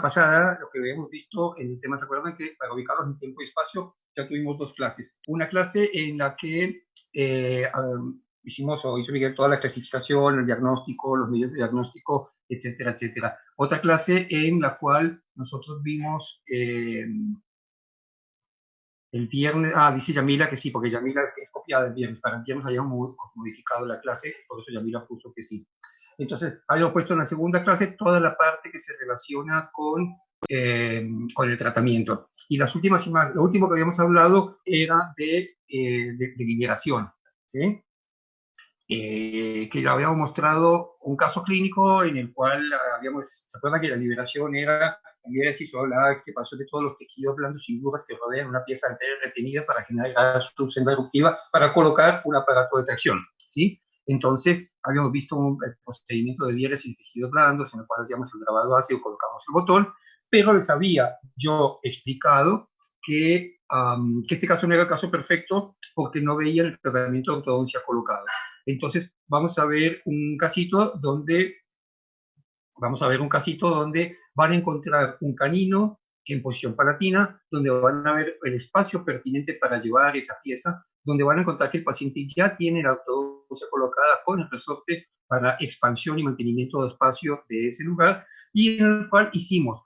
pasada, lo que habíamos visto en el tema, ¿se acuerdan que para ubicarlos en tiempo y espacio ya tuvimos dos clases? Una clase en la que hicimos, o hizo Miguel, toda la clasificación, el diagnóstico, los medios de diagnóstico, etcétera, etcétera. Otra clase en la cual nosotros vimos el viernes, dice Yamila que sí, porque Yamila es copiada el viernes, para el viernes habíamos modificado la clase, por eso Yamila puso que sí. Entonces, habíamos puesto en la segunda clase toda la parte que se relaciona con el tratamiento. Y las últimas, lo último que habíamos hablado era de liberación, ¿sí? Que le habíamos mostrado un caso clínico en el cual ¿se acuerdan que la liberación era diéresis o la extirpación de todos los tejidos blandos y duras que rodean una pieza entera retenida para generar su senda eruptiva para colocar un aparato de tracción, ¿sí? Entonces, habíamos visto el procedimiento de diéresis en tejidos blandos en el cual hacíamos el grabado ácido, colocamos el botón, pero les había yo explicado que este caso no era el caso perfecto porque no veía el tratamiento de ortodoncia colocado. Entonces, vamos a ver un casito donde van a encontrar un canino en posición palatina, donde van a ver el espacio pertinente para llevar esa pieza, donde van a encontrar que el paciente ya tiene la ortodoncia colocada con el resorte para expansión y mantenimiento de espacio de ese lugar, y en el cual hicimos,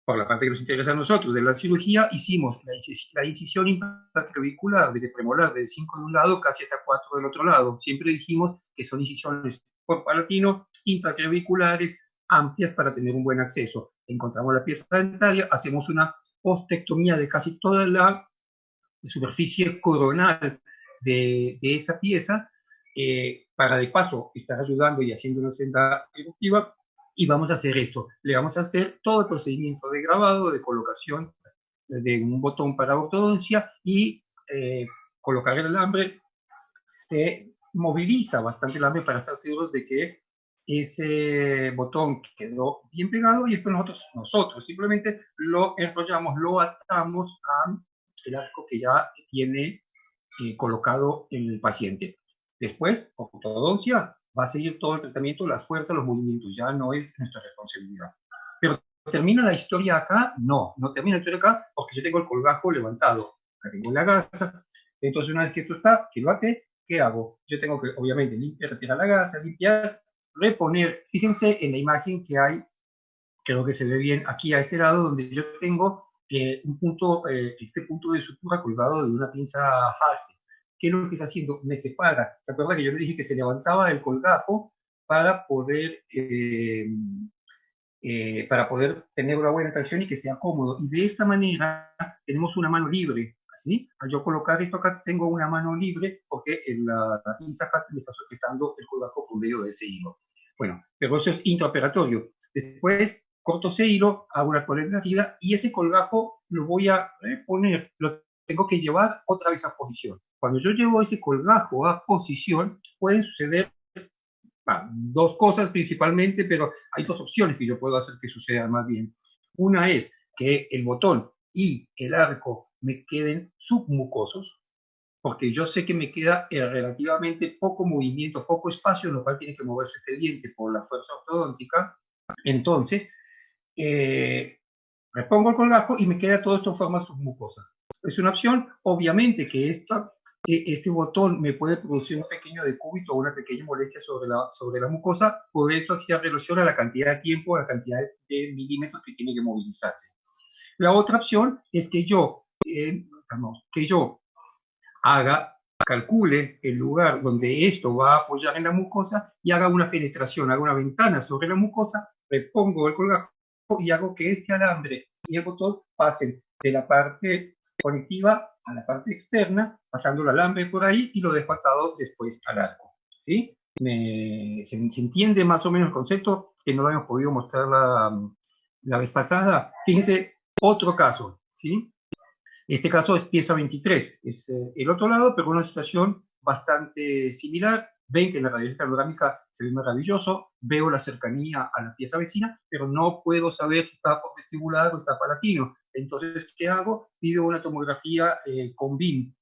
por la parte que nos interesa a nosotros, de la cirugía, hicimos la incisión intraclavicular desde premolar de 5 de un lado casi hasta 4 del otro lado. Siempre dijimos que son incisiones por palatino, intraclaviculares, amplias para tener un buen acceso. Encontramos la pieza dentaria, hacemos una ostectomía de casi toda la superficie coronal de esa pieza, para de paso estar ayudando y haciendo una senda eruptiva. Y vamos a hacer esto, le vamos a hacer todo el procedimiento de grabado, de colocación de un botón para ortodoncia y colocar el alambre. Se moviliza bastante el alambre para estar seguros de que ese botón quedó bien pegado, y después nosotros simplemente lo enrollamos, lo atamos al arco que ya tiene colocado el paciente. Después, ortodoncia, va a seguir todo el tratamiento, las fuerzas, los movimientos, ya no es nuestra responsabilidad. Pero ¿termina la historia acá? No, no termina la historia acá porque yo tengo el colgajo levantado, acá tengo la gasa. Entonces, una vez que esto está, que lo até, ¿qué hago? Yo tengo que, obviamente, retirar la gasa, limpiar, reponer. Fíjense en la imagen que hay, creo que se ve bien aquí a este lado, donde yo tengo un punto, este punto de sutura colgado de una pinza Halsey. ¿Qué es lo que está haciendo? Me separa. ¿Se acuerda que yo le dije que se levantaba el colgajo para poder tener una buena tracción y que sea cómodo? Y de esta manera tenemos una mano libre. ¿Sí? Al yo colocar esto acá, tengo una mano libre porque la pinza Halsey me está sujetando el colgajo por medio de ese hilo. Bueno, pero eso es intraoperatorio. Después corto ese hilo, hago una colgajera y ese colgajo lo voy a poner, lo tengo que llevar otra vez a posición. Cuando yo llevo ese colgajo a posición, pueden suceder dos cosas principalmente, pero hay dos opciones que yo puedo hacer que sucedan más bien. Una es que el botón y el arco me queden submucosos, porque yo sé que me queda relativamente poco movimiento, poco espacio, en lo cual tiene que moverse este diente por la fuerza ortodóntica. Entonces, repongo el colgajo y me queda todo esto en forma submucosa. Es una opción. Obviamente que este botón me puede producir un pequeño decúbito o una pequeña molestia sobre la mucosa, por eso hacía relación a la cantidad de tiempo, a la cantidad de milímetros que tiene que movilizarse. La otra opción es que yo calcule el lugar donde esto va a apoyar en la mucosa y haga una penetración, haga una ventana sobre la mucosa, repongo el colgajo y hago que este alambre y el botón pasen de la parte conectiva a la parte externa, pasando el alambre por ahí y lo dejo atado después al arco. ¿Sí? ¿Se entiende más o menos el concepto? Que no lo habíamos podido mostrar la vez pasada. Fíjense, otro caso, ¿sí? Este caso es pieza 23, es el otro lado, pero una situación bastante similar. Ven que en la radiografía panorámica se ve maravilloso, veo la cercanía a la pieza vecina, pero no puedo saber si está por vestibular o está palatino. Entonces, ¿qué hago? Pido una tomografía con BIM,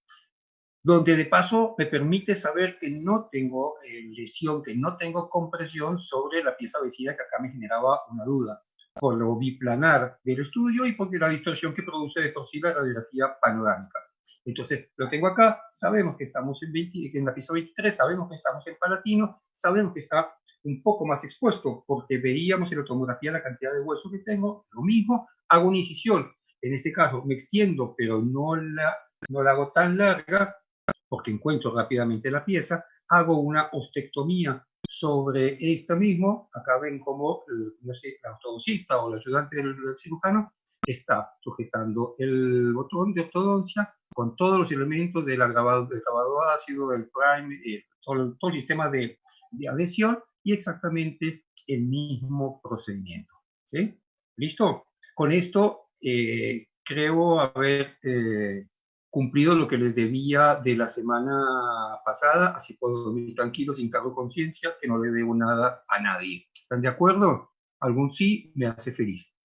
donde de paso me permite saber que no tengo lesión, que no tengo compresión sobre la pieza vecina, que acá me generaba una duda. por lo biplanar del estudio y porque la distorsión que produce de por sí la radiografía panorámica. Entonces, lo tengo acá, sabemos que estamos en la pieza 23, sabemos que estamos en Palatino, sabemos que está un poco más expuesto porque veíamos en la tomografía la cantidad de hueso que tengo, lo mismo, hago una incisión, en este caso me extiendo, pero no la hago tan larga porque encuentro rápidamente la pieza, hago una ostectomía sobre esta mismo, acá ven como, no sé, la ortodoncista o el ayudante del cirujano está sujetando el botón de ortodoncia con todos los elementos del grabado ácido, del prime, todo el sistema de adhesión y exactamente el mismo procedimiento. ¿Sí? ¿Listo? Con esto creo haber cumplido lo que les debía de la semana pasada, así puedo dormir tranquilo, sin cargo de conciencia, que no le debo nada a nadie. ¿Están de acuerdo? Algún sí me hace feliz.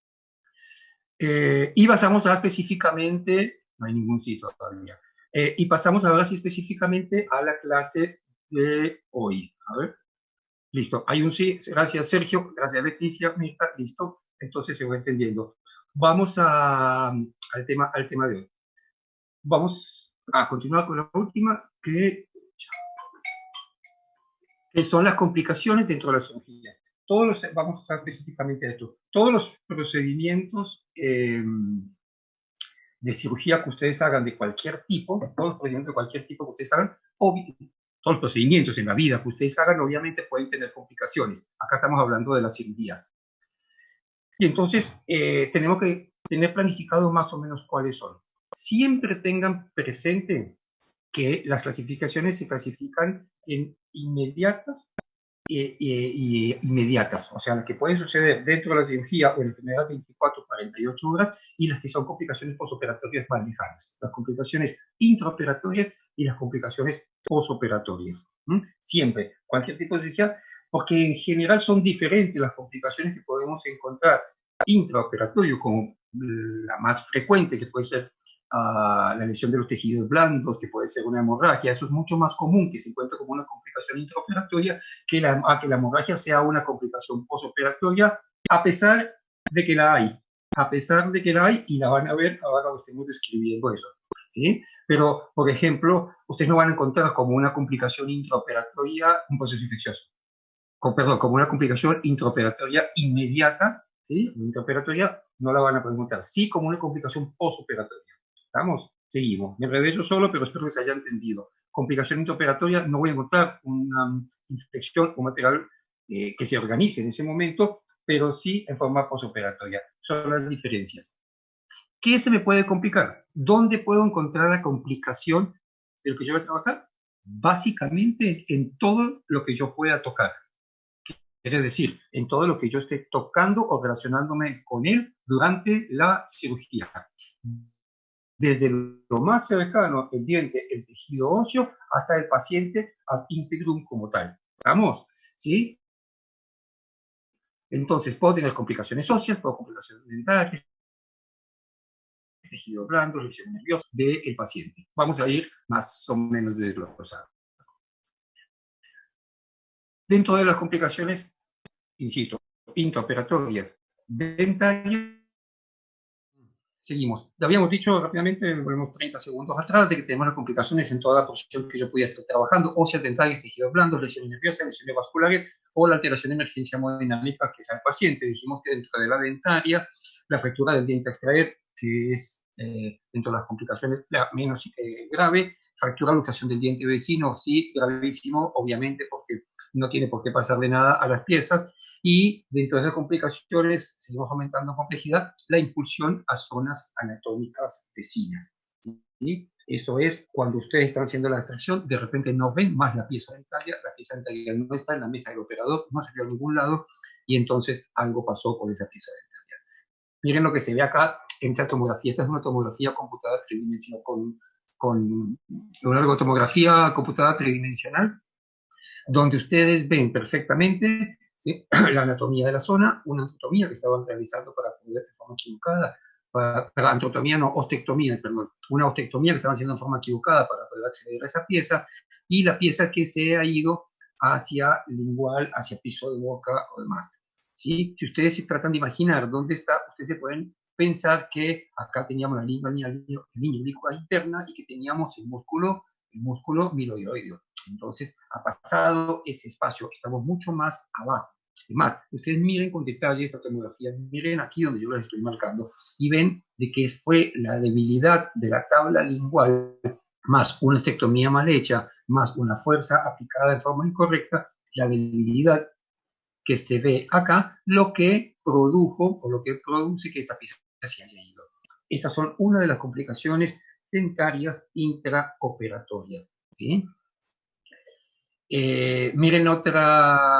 Y pasamos a específicamente, no hay ningún sí todavía, y pasamos ahora sí específicamente a la clase de hoy. A ver, listo, hay un sí, gracias Sergio, gracias Leticia, Mirta, listo, entonces se va entendiendo. Vamos al tema de hoy. Vamos a continuar con la última, que son las complicaciones dentro de la cirugía. Vamos a estar específicamente a esto. Todos los procedimientos de cirugía que ustedes hagan de cualquier tipo, todos los procedimientos de cualquier tipo que ustedes hagan, todos los procedimientos en la vida que ustedes hagan, obviamente pueden tener complicaciones. Acá estamos hablando de las cirugías. Y entonces tenemos que tener planificado más o menos cuáles son. Siempre tengan presente que las clasificaciones se clasifican en inmediatas y inmediatas, o sea, las que pueden suceder dentro de la cirugía o en las primeras 24 o 48 horas y las que son complicaciones posoperatorias más lejanas, las complicaciones intraoperatorias y las complicaciones posoperatorias. Siempre, cualquier tipo de cirugía, porque en general son diferentes las complicaciones que podemos encontrar intraoperatorio, como la más frecuente, que puede ser la lesión de los tejidos blandos, que puede ser una hemorragia. Eso es mucho más común, que se encuentra como una complicación intraoperatoria, que la hemorragia sea una complicación posoperatoria, a pesar de que la hay. A pesar de que la hay, y la van a ver ahora que estemos describiendo eso. ¿Sí? Pero, por ejemplo, ustedes no van a encontrar como una complicación intraoperatoria un proceso infeccioso. Como una complicación intraoperatoria inmediata, ¿sí? Intraoperatoria no la van a poder encontrar. Sí, como una complicación posoperatoria. ¿Estamos? Seguimos. Me enredé yo solo, pero espero que se haya entendido. Complicación intraoperatoria, no voy a encontrar una infección o material que se organice en ese momento, pero sí en forma posoperatoria. Son las diferencias. ¿Qué se me puede complicar? ¿Dónde puedo encontrar la complicación de lo que yo voy a trabajar? Básicamente en todo lo que yo pueda tocar. Es decir, en todo lo que yo esté tocando o relacionándome con él durante la cirugía. Desde lo más cercano, el diente, el tejido óseo, hasta el paciente ad integrum como tal. ¿Estamos? ¿Sí? Entonces, puedo tener complicaciones óseas, puedo complicaciones dentales, tejido blando, lesión nerviosa del paciente. Vamos a ir más o menos desglosando. Dentro de las complicaciones, insisto, intraoperatorias dentarias, seguimos. Ya habíamos dicho rápidamente, volvemos 30 segundos atrás, de que tenemos las complicaciones en toda la posición que yo podía estar trabajando, óseas, dentales, tejidos blandos, lesiones nerviosas, lesiones vasculares o la alteración de emergencia hemodinámica que es el paciente. Dijimos que dentro de la dentaria, la fractura del diente a extraer, que es dentro de las complicaciones menos grave, fractura o luxación del diente vecino, sí, gravísimo, obviamente, porque no tiene por qué pasarle nada a las piezas. Y dentro de esas complicaciones, seguimos aumentando complejidad, la impulsión a zonas anatómicas vecinas. ¿Sí? Eso es cuando ustedes están haciendo la extracción, de repente no ven más la pieza dentaria no está en la mesa del operador, no salió a ningún lado, y entonces algo pasó con esa pieza dentaria. Miren lo que se ve acá en esta tomografía. Esta es una tomografía computada tridimensional con una tomografía computada tridimensional, donde ustedes ven perfectamente, ¿sí?, la anatomía de la zona, una anatomía que estaban realizando para poder de forma equivocada, anatomía no, ostectomía, perdón, una ostectomía que estaban haciendo en forma equivocada para poder acceder a esa pieza, y la pieza que se ha ido hacia lingual, hacia piso de boca o demás. ¿sí? Si ustedes se tratan de imaginar dónde está, ustedes se pueden pensar que acá teníamos la línea auricular interna y que teníamos el músculo miloideo. Entonces, ha pasado ese espacio, estamos mucho más abajo. Además, ustedes miren con detalle esta tomografía, miren aquí donde yo les estoy marcando y ven de que fue la debilidad de la tabla lingual más una estectomía mal hecha, más una fuerza aplicada de forma incorrecta, la debilidad que se ve acá, lo que produjo o lo que produce que esta pieza se haya ido. Esas son una de las complicaciones dentarias intraoperatorias. ¿Sí? Miren otra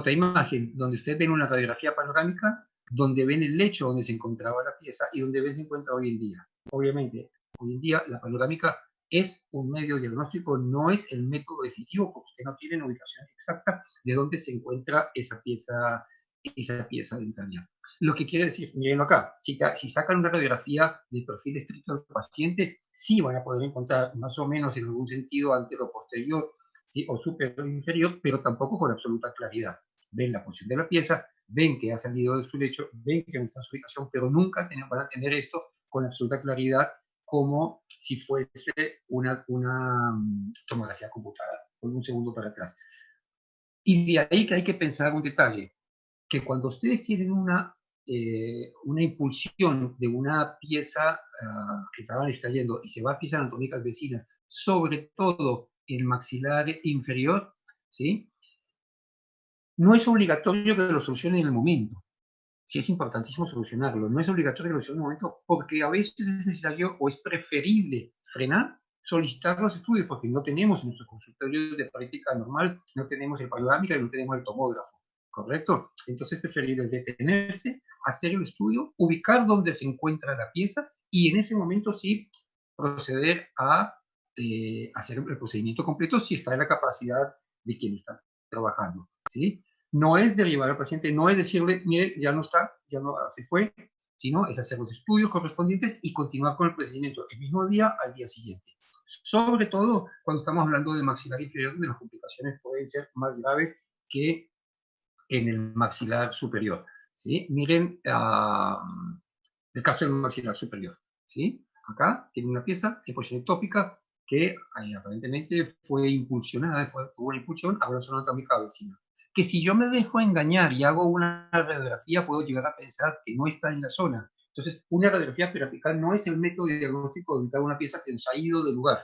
imagen donde ustedes ven una radiografía panorámica donde ven el lecho donde se encontraba la pieza y donde se encuentra hoy en día. Obviamente, hoy en día la panorámica es un medio diagnóstico, no es el método definitivo porque usted no tiene una ubicación exacta de dónde se encuentra esa pieza dentaria. Lo que quiere decir, mirenlo acá, si sacan una radiografía del perfil estricto del paciente, sí van a poder encontrar más o menos en algún sentido antero-posterior, ¿sí? O superior o inferior, pero tampoco con absoluta claridad. Ven la posición de la pieza, ven que ha salido de su lecho, ven que no está en su ubicación, pero nunca van a tener esto con absoluta claridad como si fuese una tomografía computada. Por un segundo para atrás. Y de ahí que hay que pensar un detalle, que cuando ustedes tienen una impulsión de una pieza que estaban extrayendo y se va a piezas anatómicas vecinas, sobre todo el maxilar inferior, ¿sí? No es obligatorio que lo solucionen en el momento. Sí es importantísimo solucionarlo. No es obligatorio que lo solucionen en el momento porque a veces es necesario o es preferible frenar, solicitar los estudios porque no tenemos en nuestro consultorio de práctica normal, no tenemos el panorámica y no tenemos el tomógrafo. ¿Correcto? Entonces es preferible detenerse, hacer el estudio, ubicar dónde se encuentra la pieza y en ese momento sí proceder a hacer el procedimiento completo si está en la capacidad de quien está trabajando. ¿Sí? No es derivar al paciente, no es decirle, mire, ya no está, ya no se fue, sino es hacer los estudios correspondientes y continuar con el procedimiento el mismo día al día siguiente. Sobre todo cuando estamos hablando de maxilar inferior, donde las complicaciones pueden ser más graves que en el maxilar superior. ¿Sí? Miren el caso del maxilar superior. ¿Sí? Acá tiene una pieza de posición ectópica que aparentemente fue impulsionada, tuvo una impulsión a una zona anatómica vecina. Que si yo me dejo engañar y hago una radiografía, puedo llegar a pensar que no está en la zona. Entonces, una radiografía periapical no es el método de diagnóstico de una pieza que nos ha ido del lugar.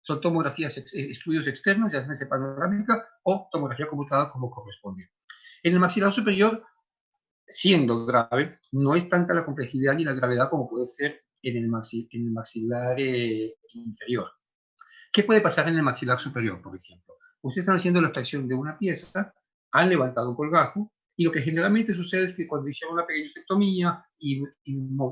Son tomografías, estudios externos, ya sea panorámica o tomografía computada como corresponde. En el maxilar superior, siendo grave, no es tanta la complejidad ni la gravedad como puede ser en el maxilar inferior. ¿Qué puede pasar en el maxilar superior, por ejemplo? Ustedes están haciendo la extracción de una pieza, han levantado un colgajo, y lo que generalmente sucede es que cuando hicieron una pequeñectomía y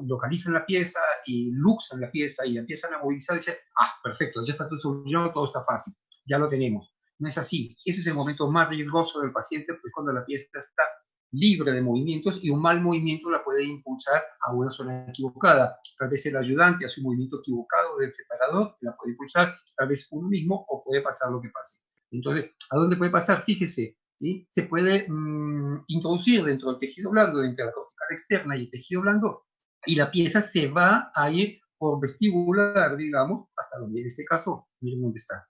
localizan la pieza y luxan la pieza y empiezan a movilizar, dicen, perfecto, ya está todo solucionado, todo está fácil, ya lo tenemos. No es así. Ese es el momento más riesgoso del paciente, pues cuando la pieza está libre de movimientos y un mal movimiento la puede impulsar a una zona equivocada. Tal vez el ayudante hace un movimiento equivocado del separador, la puede impulsar, tal vez uno mismo o puede pasar lo que pase. Entonces, ¿a dónde puede pasar? Fíjese, ¿sí? Se puede introducir dentro del tejido blando, entre la cortical externa y el tejido blando, y la pieza se va a ir por vestibular, digamos, hasta donde en este caso, miren dónde está.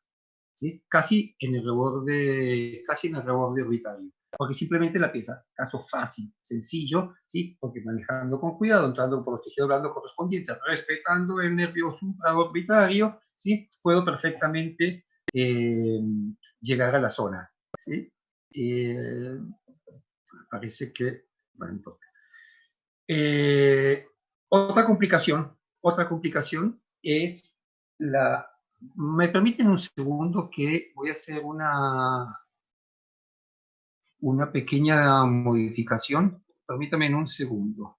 ¿Sí? Casi en el reborde orbitario, porque simplemente la pieza, caso fácil, sencillo, ¿sí? Porque manejando con cuidado, entrando por los tejidos blandos correspondientes, respetando el nervio supraorbitario, ¿sí? Puedo perfectamente llegar a la zona, ¿sí? Parece que, bueno, no importa. Otra complicación es la. ¿Me permiten un segundo que voy a hacer una pequeña modificación? Permítame en un segundo.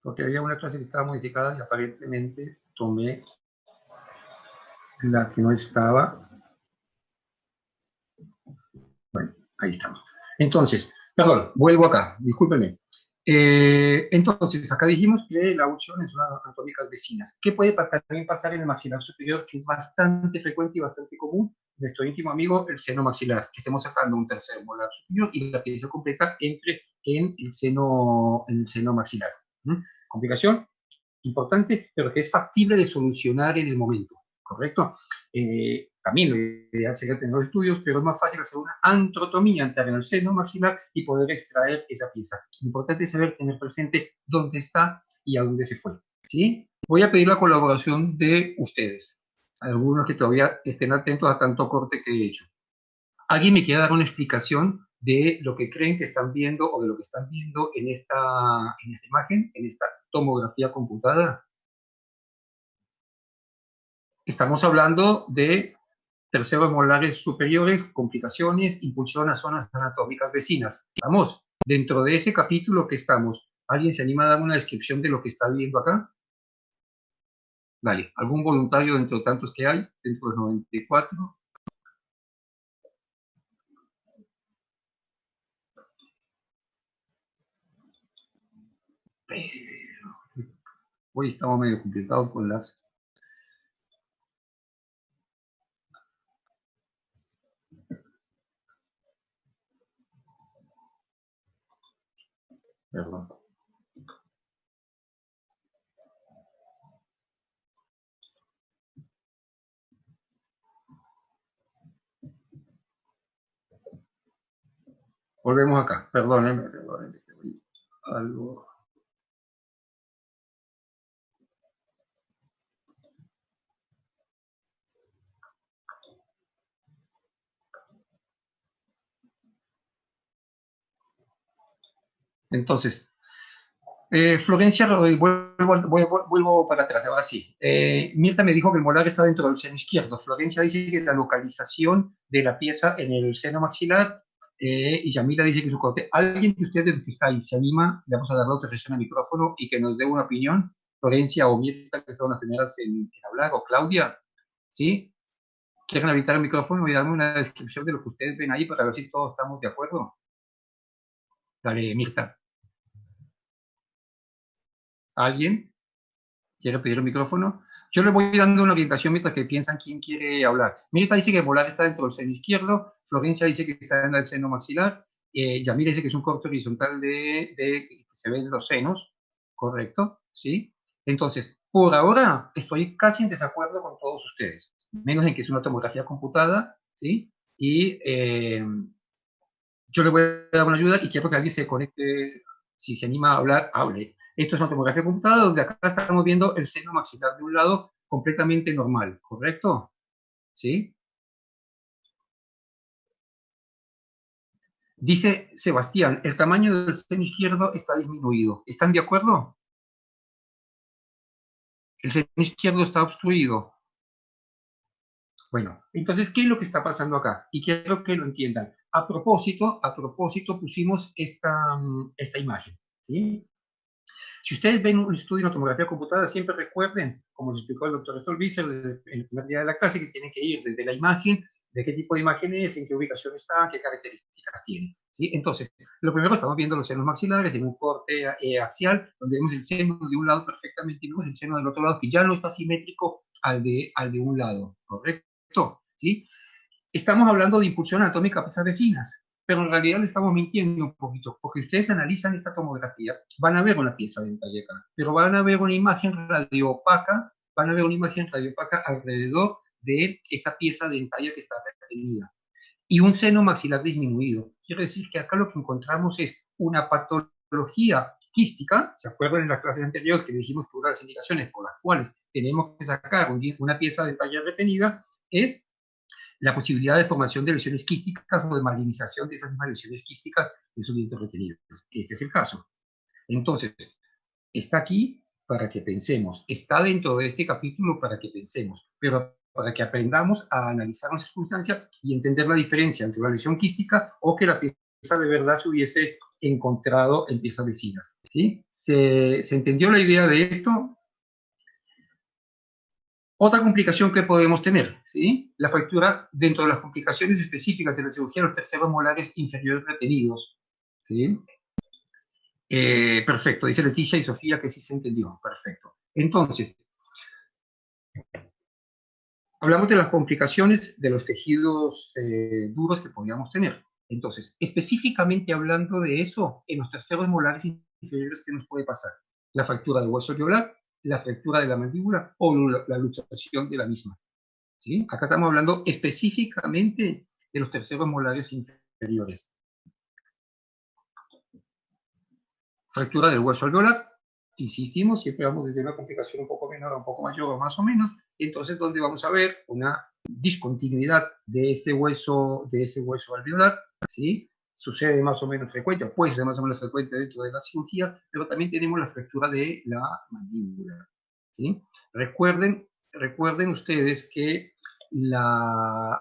Porque había una clase que estaba modificada y aparentemente tomé la que no estaba. Bueno, ahí estamos. Entonces, perdón, vuelvo acá, discúlpenme. Entonces, acá dijimos que la opción es una anatómicas vecinas. ¿Qué puede también pasar en el maxilar superior, que es bastante frecuente y bastante común? Nuestro íntimo amigo, el seno maxilar, que estemos sacando un tercer molar superior y la pieza completa entre en el seno maxilar. ¿Mm? Complicación importante, pero que es factible de solucionar en el momento, ¿correcto? También lo ideal sería tener los estudios, pero es más fácil hacer una antrotomía, entrar en el seno maxilar y poder extraer esa pieza. Lo importante es saber tener presente dónde está y a dónde se fue, ¿sí? Voy a pedir la colaboración de ustedes, algunos que todavía estén atentos a tanto corte que he hecho. ¿Alguien me quiere dar una explicación de lo que creen que están viendo o de lo que están viendo en esta imagen, en esta tomografía computada? Estamos hablando de terceros molares superiores, complicaciones, impulsión a zonas anatómicas vecinas. Estamos dentro de ese capítulo que estamos. ¿Alguien se anima a dar una descripción de lo que está viendo acá? Dale, ¿algún voluntario dentro de tantos que hay? Dentro de 94. Hoy estamos medio complicados con las... Perdón. Volvemos acá. Perdónenme. Algo... Entonces, Florencia, vuelvo para atrás, ahora sí. Mirta me dijo que el molar está dentro del seno izquierdo. Florencia dice que la localización de la pieza en el seno maxilar, y Yamila dice que su corte. ¿Alguien de ustedes que está ahí se anima? Le vamos a dar la autorización al micrófono y que nos dé una opinión. Florencia o Mirta, que son las primeras en hablar, o Claudia, ¿sí? ¿Quieren habilitar el micrófono y darme una descripción de lo que ustedes ven ahí para ver si todos estamos de acuerdo? Dale, Mirta. ¿Alguien quiere pedir el micrófono? Yo le voy dando una orientación mientras que piensan quién quiere hablar. Mirta dice que el molar está dentro del seno izquierdo, Florencia dice que está en el seno maxilar, Yamila dice que es un corte horizontal que se ven los senos, ¿correcto? ¿Sí? Entonces, por ahora estoy casi en desacuerdo con todos ustedes, menos en que es una tomografía computada, ¿sí? Y yo le voy a dar una ayuda y quiero que alguien se conecte, si se anima a hablar, hable. Esto es una tomografía computada donde acá estamos viendo el seno maxilar de un lado completamente normal, ¿correcto? ¿Sí? Dice Sebastián, el tamaño del seno izquierdo está disminuido. ¿Están de acuerdo? El seno izquierdo está obstruido. Bueno, entonces, ¿qué es lo que está pasando acá? Y quiero que lo entiendan. A propósito pusimos esta imagen, ¿sí? Si ustedes ven un estudio de tomografía computada, siempre recuerden, como lo explicó el doctor Stolbizer en el primer día de la clase, que tienen que ir desde la imagen, de qué tipo de imagen es, en qué ubicación está, qué características tiene. ¿Sí? Entonces, lo primero estamos viendo los senos maxilares en un corte axial, donde vemos el seno de un lado perfectamente y vemos el seno del otro lado, que ya no está simétrico al de un lado, ¿correcto? ¿Sí? Estamos hablando de impulsión anatómica a pesar vecinas, pero en realidad le estamos mintiendo un poquito, porque ustedes analizan esta tomografía, van a ver una pieza dentalle acá, pero van a ver una imagen radioopaca, van a ver una imagen radioopaca alrededor de esa pieza dentalle que está retenida, y un seno maxilar disminuido. Quiere decir que acá lo que encontramos es una patología quística. ¿Se acuerdan en las clases anteriores que dijimos que una de las indicaciones por las cuales tenemos que sacar una pieza dentalle retenida es la posibilidad de formación de lesiones quísticas o de malignización de esas mismas lesiones quísticas de esos dientes retenidos? Este es el caso. Entonces, está aquí para que pensemos, está dentro de este capítulo para que pensemos, pero para que aprendamos a analizar las circunstancias y entender la diferencia entre una lesión quística o que la pieza de verdad se hubiese encontrado en piezas vecinas. ¿Sí? ¿Se entendió la idea de esto? Otra complicación que podemos tener, ¿sí? La fractura dentro de las complicaciones específicas de la cirugía de los terceros molares inferiores retenidos, ¿sí? Perfecto, dice Leticia y Sofía que sí se entendió, perfecto. Entonces, hablamos de las complicaciones de los tejidos duros que podríamos tener. Entonces, específicamente hablando de eso, en los terceros molares inferiores, ¿qué nos puede pasar? La fractura del hueso alveolar, la fractura de la mandíbula o la luxación de la misma. ¿Sí? Acá estamos hablando específicamente de los terceros molares inferiores. Fractura del hueso alveolar, insistimos, siempre vamos desde una complicación un poco menor a un poco mayor o más o menos, entonces donde vamos a ver una discontinuidad de ese hueso alveolar, ¿sí? Sucede más o menos frecuente, puede ser más o menos frecuente dentro de la cirugía, pero también tenemos la fractura de la mandíbula, ¿sí? Recuerden ustedes que la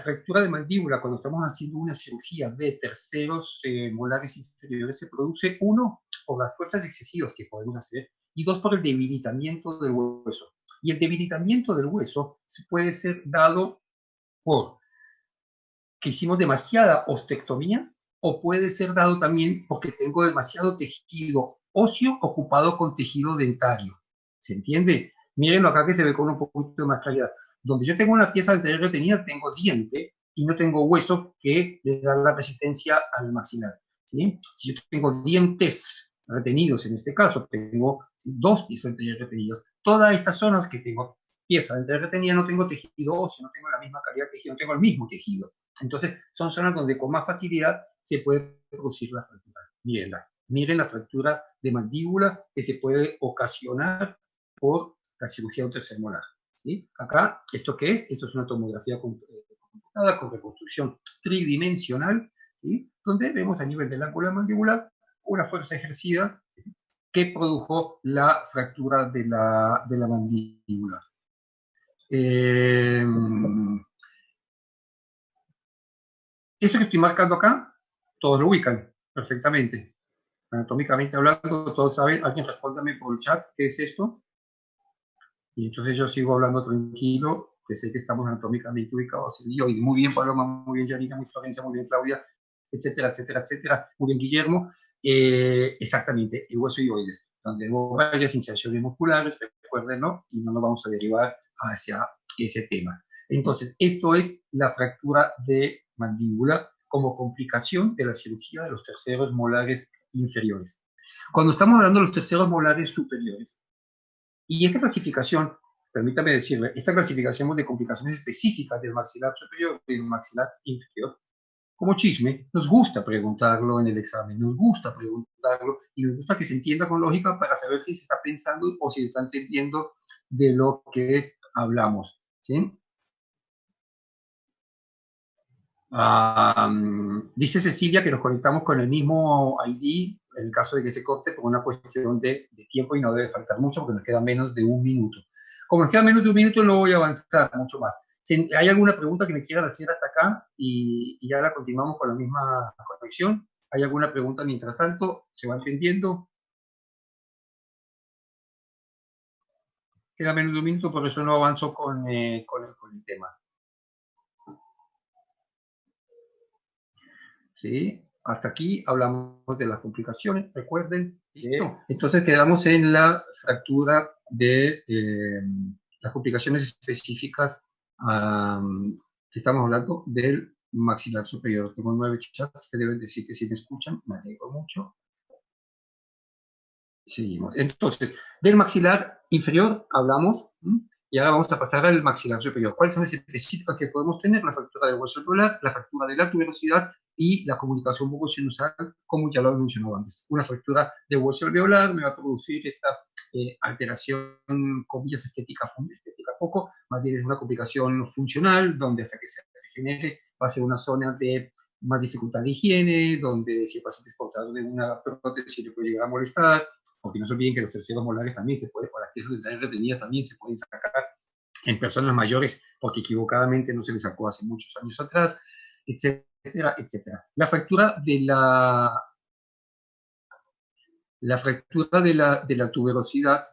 fractura de mandíbula, cuando estamos haciendo una cirugía de terceros molares inferiores, se produce, uno, por las fuerzas excesivas que podemos hacer, y dos, por el debilitamiento del hueso. Y el debilitamiento del hueso puede ser dado por que hicimos demasiada ostectomía, o puede ser dado también porque tengo demasiado tejido óseo ocupado con tejido dentario. ¿Se entiende? Mírenlo acá que se ve con un poquito de más claridad. Donde yo tengo una pieza anterior retenida, tengo diente y no tengo hueso que le da la resistencia al maxilar. ¿Sí? Si yo tengo dientes retenidos, en este caso, tengo dos piezas anteriores retenidas. Todas estas zonas que tengo pieza anterior retenida, no tengo tejido óseo, no tengo la misma calidad de tejido, no tengo el mismo tejido. Entonces, son zonas donde con más facilidad se puede producir la fractura. Miren la fractura de mandíbula que se puede ocasionar por la cirugía de un tercer molar. ¿Sí? Acá, ¿esto qué es? Esto es una tomografía computada con reconstrucción tridimensional, ¿sí? Donde vemos a nivel del ángulo mandibular una fuerza ejercida que produjo la fractura de la mandíbula. Esto que estoy marcando acá, todos lo ubican perfectamente. Anatómicamente hablando, todos saben, alguien respóndame por el chat, ¿qué es esto? Y entonces yo sigo hablando tranquilo, que sé que estamos anatómicamente ubicados. Y hoy, muy bien Paloma, muy bien Janina, muy Florencia, muy bien Claudia, etcétera, etcétera, etcétera. Muy bien Guillermo. Exactamente, el hueso hioides, donde hubo varias inserciones musculares, recuérdenlo, y no nos vamos a derivar hacia ese tema. Entonces, esto es la fractura de mandíbula como complicación de la cirugía de los terceros molares inferiores. Cuando estamos hablando de los terceros molares superiores, y esta clasificación, permítame decirle, esta clasificación de complicaciones específicas del maxilar superior y del maxilar inferior, como chisme, nos gusta preguntarlo en el examen, nos gusta preguntarlo y nos gusta que se entienda con lógica para saber si se está pensando o si se está entendiendo de lo que hablamos. ¿Sí? Dice Cecilia que nos conectamos con el mismo ID en el caso de que se corte por una cuestión de tiempo y no debe faltar mucho porque nos queda menos de un minuto. Como nos queda menos de un minuto, no voy a avanzar mucho más. ¿Hay alguna pregunta que me quieran hacer hasta acá? Y ya la continuamos con la misma conexión. ¿Hay alguna pregunta mientras tanto? ¿Se va entendiendo? Queda menos de un minuto, por eso no avanzo con el tema. ¿Sí? Hasta aquí hablamos de las complicaciones, recuerden. ¿Listo? Entonces quedamos en la fractura de las complicaciones específicas que estamos hablando del maxilar superior. Tengo 9 chats que deben decir que sí me escuchan, me alegro mucho. Seguimos. Entonces, del maxilar inferior hablamos, y ahora vamos a pasar al maxilar superior. ¿Cuáles son las específicas que podemos tener? La fractura del hueso alveolar, la fractura de la tuberosidad y la comunicación bucosinusal, como ya lo he mencionado antes. Una fractura de hueso alveolar me va a producir esta alteración, comillas, estética poco, más bien es una complicación funcional, donde hasta que se regenere va a ser una zona de más dificultad de higiene, donde si el paciente es portador de una prótesis le puede llegar a molestar, porque no se olviden que los terceros molares también se pueden, o las piezas dentales retenidas también se pueden sacar en personas mayores porque equivocadamente no se les sacó hace muchos años atrás, etcétera, etcétera. La fractura de la tuberosidad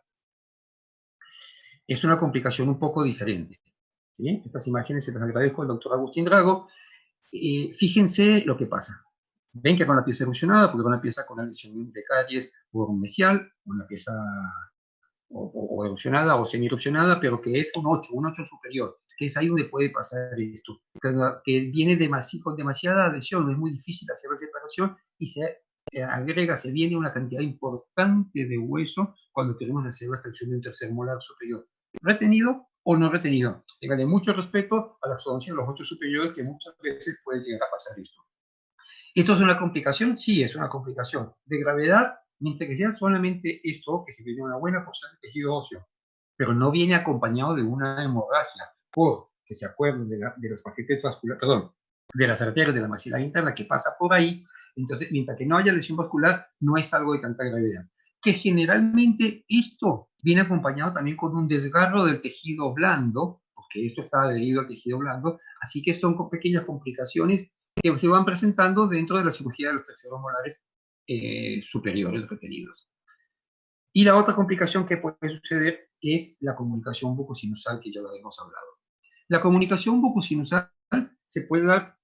es una complicación un poco diferente. ¿Sí? Estas imágenes se las agradezco al doctor Agustín Drago. Fíjense lo que pasa. Ven que con la pieza erosionada, porque con una pieza con una lesión de caries o mesial, una pieza o erosionada o semi-erosionada, pero que es un 8 superior, que es ahí donde puede pasar esto, que viene con demasiada adhesión, es muy difícil hacer la separación y se viene una cantidad importante de hueso cuando queremos hacer la extracción de un tercer molar superior. ¿Retenido o no retenido? Téngale mucho respeto a la ortodoncia de los 8 superiores, que muchas veces puede llegar a pasar esto. ¿Esto es una complicación? Sí, es una complicación. De gravedad, mientras que sea solamente esto, que se viene una buena porción de tejido óseo, pero no viene acompañado de una hemorragia, porque se acuerdan de los paquetes vasculares, perdón, de las arterias de la maxilar interna que pasa por ahí, entonces, mientras que no haya lesión vascular, no es algo de tanta gravedad. Que generalmente esto viene acompañado también con un desgarro del tejido blando, porque esto está adherido al tejido blando, así que son pequeñas complicaciones que se van presentando dentro de la cirugía de los terceros molares superiores retenidos. Y la otra complicación que puede suceder es la comunicación bucosinusal, que ya lo hemos hablado. La comunicación bucosinusal se puede dar,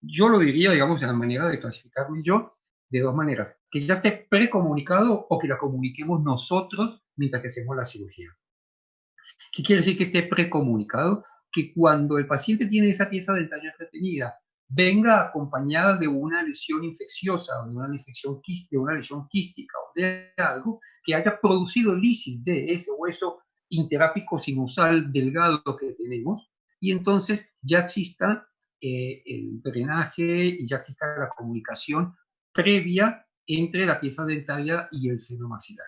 yo lo diría, digamos, de la manera de clasificarme yo, de dos maneras: que ya esté precomunicado o que la comuniquemos nosotros mientras que hacemos la cirugía. ¿Qué quiere decir que esté precomunicado? Que cuando el paciente tiene esa pieza dentaria retenida, venga acompañada de una lesión infecciosa o de una lesión quística o de algo que haya producido lisis de ese hueso interápico sinusal delgado que tenemos, y entonces ya exista el drenaje y ya exista la comunicación previa entre la pieza dentaria y el seno maxilar.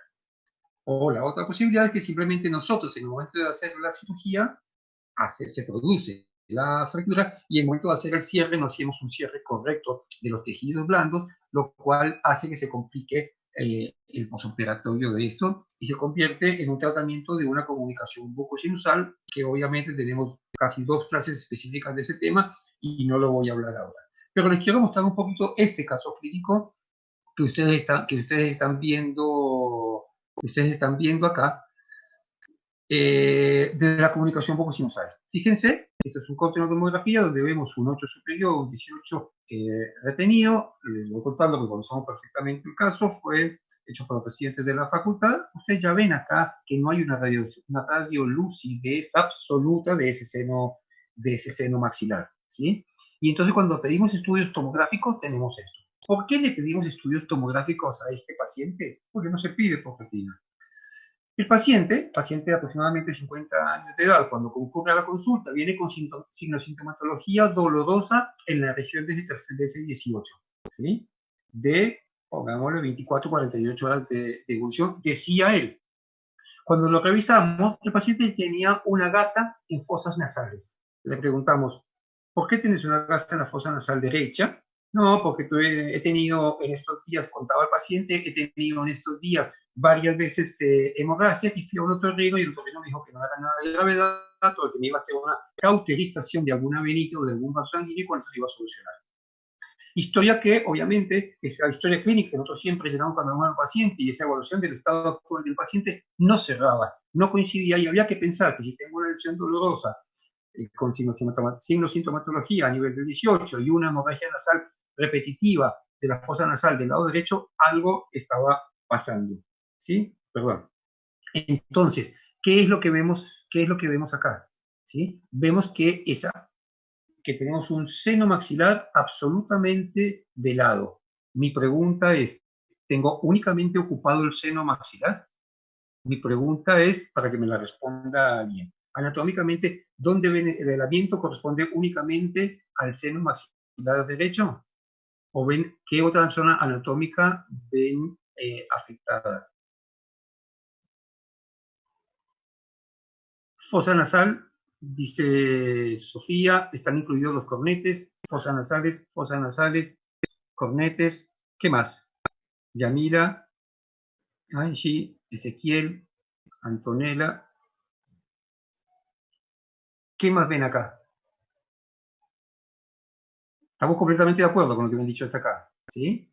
O la otra posibilidad es que simplemente nosotros, en el momento de hacer la cirugía, se produce la fractura y en el momento de hacer el cierre no hacemos un cierre correcto de los tejidos blandos, lo cual hace que se complique el posoperatorio de esto y se convierte en un tratamiento de una comunicación bucosinusal, que obviamente tenemos casi 2 clases específicas de ese tema y no lo voy a hablar ahora. Pero les quiero mostrar un poquito este caso clínico que ustedes están viendo acá, de la comunicación bucosinusal. Fíjense, esto es un corte de tomografía donde vemos un 8 superior, un 18 retenido. Les voy contando porque conocemos perfectamente el caso, fue hecho por los presidentes de la facultad. Ustedes ya ven acá que no hay una radiolucidez absoluta de ese seno maxilar, ¿sí? Y entonces cuando pedimos estudios tomográficos tenemos esto. ¿Por qué le pedimos estudios tomográficos a este paciente? Porque no se pide por rutina. El paciente de aproximadamente 50 años de edad, cuando concurre a la consulta, viene con sintomatología dolorosa en la región de ese 18, ¿sí? De, pongámosle, 24 48 horas de evolución, decía él. Cuando lo revisamos, el paciente tenía una gasa en fosas nasales. Le preguntamos, ¿por qué tienes una gasa en la fosa nasal derecha? No, porque he tenido en estos días, contaba el paciente, he tenido en estos días varias veces hemorragias y fui a un otorrino y el otorrino me dijo que no era nada de gravedad, pero que me iba a hacer una cauterización de alguna venita o de algún vaso sanguíneo y con eso se iba a solucionar. Historia que, obviamente, es la historia clínica que nosotros siempre llegamos cuando vamos al paciente, y esa evaluación del estado actual del paciente no cerraba, no coincidía, y había que pensar que si tengo una lesión dolorosa con sintomatología a nivel del 18 y una hemorragia nasal repetitiva de la fosa nasal del lado derecho, algo estaba pasando, ¿sí? Perdón. Entonces, ¿qué es lo que vemos? ¿Qué es lo que vemos acá? ¿Sí? Vemos que tenemos un seno maxilar absolutamente velado. Mi pregunta es, ¿tengo únicamente ocupado el seno maxilar? Mi pregunta es, para que me la responda bien, anatómicamente, ¿dónde ven el velamiento? ¿Corresponde únicamente al seno maxilar derecho? ¿O ven qué otra zona anatómica ven afectada? Fosa nasal, dice Sofía, están incluidos los cornetes, fosas nasales, cornetes. ¿Qué más? Yamila, Angie, Ezequiel, Antonella. ¿Qué más ven acá? Estamos completamente de acuerdo con lo que me han dicho hasta acá, ¿sí?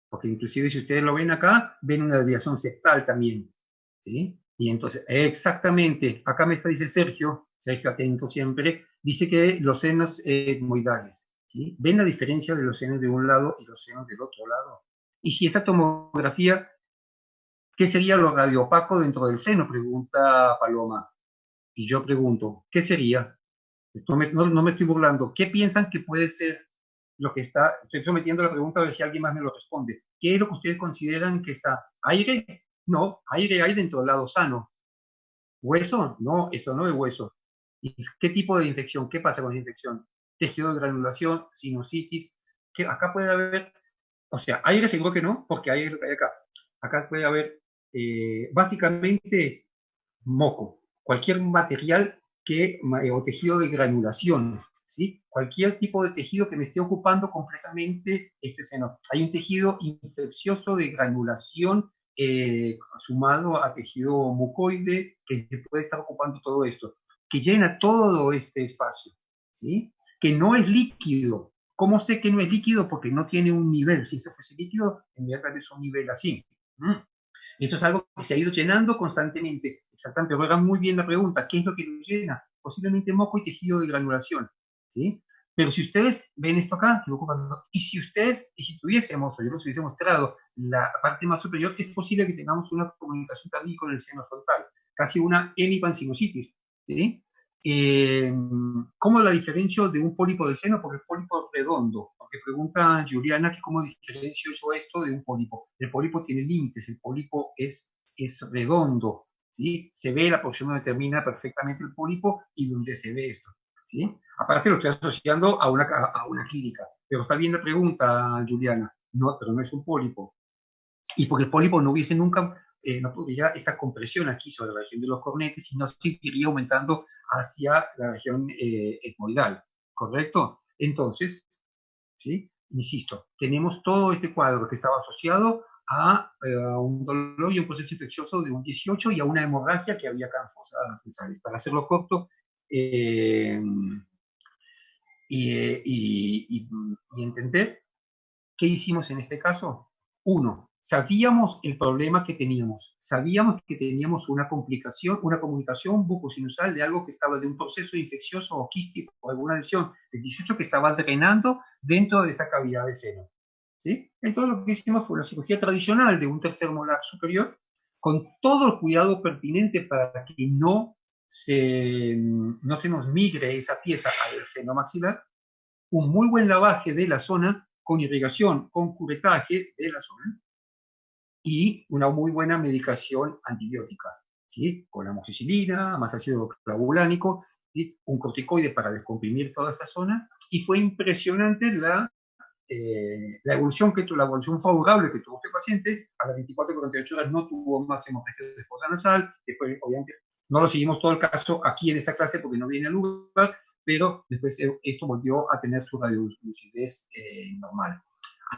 Porque inclusive si ustedes lo ven acá, ven una desviación septal también, ¿sí? Y entonces, exactamente, acá me está, dice Sergio, Sergio atento siempre, dice que los senos etmoidales, ¿sí? ¿Ven la diferencia de los senos de un lado y los senos del otro lado? Y si esta tomografía, ¿qué sería lo radiopaco dentro del seno? Pregunta Paloma. Y yo pregunto, ¿qué sería? No me estoy burlando. ¿Qué piensan que puede ser lo que está? Estoy sometiendo la pregunta a ver si alguien más me lo responde. ¿Qué es lo que ustedes consideran que está? ¿Aire? No, aire hay dentro del lado sano. ¿Hueso? No, esto no es hueso. ¿Y qué tipo de infección? ¿Qué pasa con la infección? Tejido de granulación, sinusitis. Que acá puede haber, o sea, aire seguro que no, porque hay lo que hay acá. Acá puede haber básicamente moco, cualquier material o tejido de granulación, ¿sí? Cualquier tipo de tejido que me esté ocupando completamente este seno. Hay un tejido infeccioso de granulación sumado a tejido mucoide que se puede estar ocupando todo esto, que llena todo este espacio, ¿sí? Que no es líquido. ¿Cómo sé que no es líquido? Porque no tiene un nivel. Si esto fuese líquido, tendría tal vez un nivel así. Esto es algo que se ha ido llenando constantemente. Exactamente, pero hagan muy bien la pregunta, ¿qué es lo que lo llena? Posiblemente moco y tejido de granulación, ¿sí? Pero si ustedes ven esto acá, y si ustedes, y si tuviésemos, o yo les hubiese mostrado la parte más superior, es posible que tengamos una comunicación también con el seno frontal, casi una hemipansinusitis, ¿sí? ¿Cómo la diferencio de un pólipo del seno? Porque el pólipo es redondo. Porque pregunta Juliana que cómo diferencio yo esto de un pólipo. El pólipo tiene límites, el pólipo es redondo, ¿sí? Se ve la porción donde termina perfectamente el pólipo y donde se ve esto, ¿sí? Aparte lo estoy asociando a una clínica. Pero está bien la pregunta, Juliana. No, pero no es un pólipo. Y porque el pólipo no hubiese nunca, no tuviera esta compresión aquí sobre la región de los cornetes y no seguiría aumentando hacia la región etmoidal, ¿correcto? Entonces, ¿sí? Insisto, tenemos todo este cuadro que estaba asociado a un dolor y un proceso infeccioso de un 18 y a una hemorragia que había acá en fosas nasales. Para hacerlo corto, eh, y entender ¿qué hicimos en este caso? Uno, sabíamos el problema que teníamos. Sabíamos que teníamos una complicación, una comunicación bucosinusal de algo que estaba de un proceso infeccioso o quístico o alguna lesión del 18 que estaba drenando dentro de esta cavidad de seno. ¿Sí? Entonces lo que hicimos fue una cirugía tradicional de un tercer molar superior con todo el cuidado pertinente para que no se nos migre esa pieza al seno maxilar, un muy buen lavaje de la zona con irrigación, con curetaje de la zona y una muy buena medicación antibiótica, ¿sí? Con amoxicilina, más ácido clavulánico, ¿sí? Un corticoide para descomprimir toda esa zona y fue impresionante la evolución la evolución favorable que tuvo este paciente. A las 24 y 48 horas no tuvo más hemorragia de fosa nasal. Después, obviamente, no lo seguimos todo el caso aquí en esta clase porque no viene al lugar, pero después esto volvió a tener su radiolucidez normal.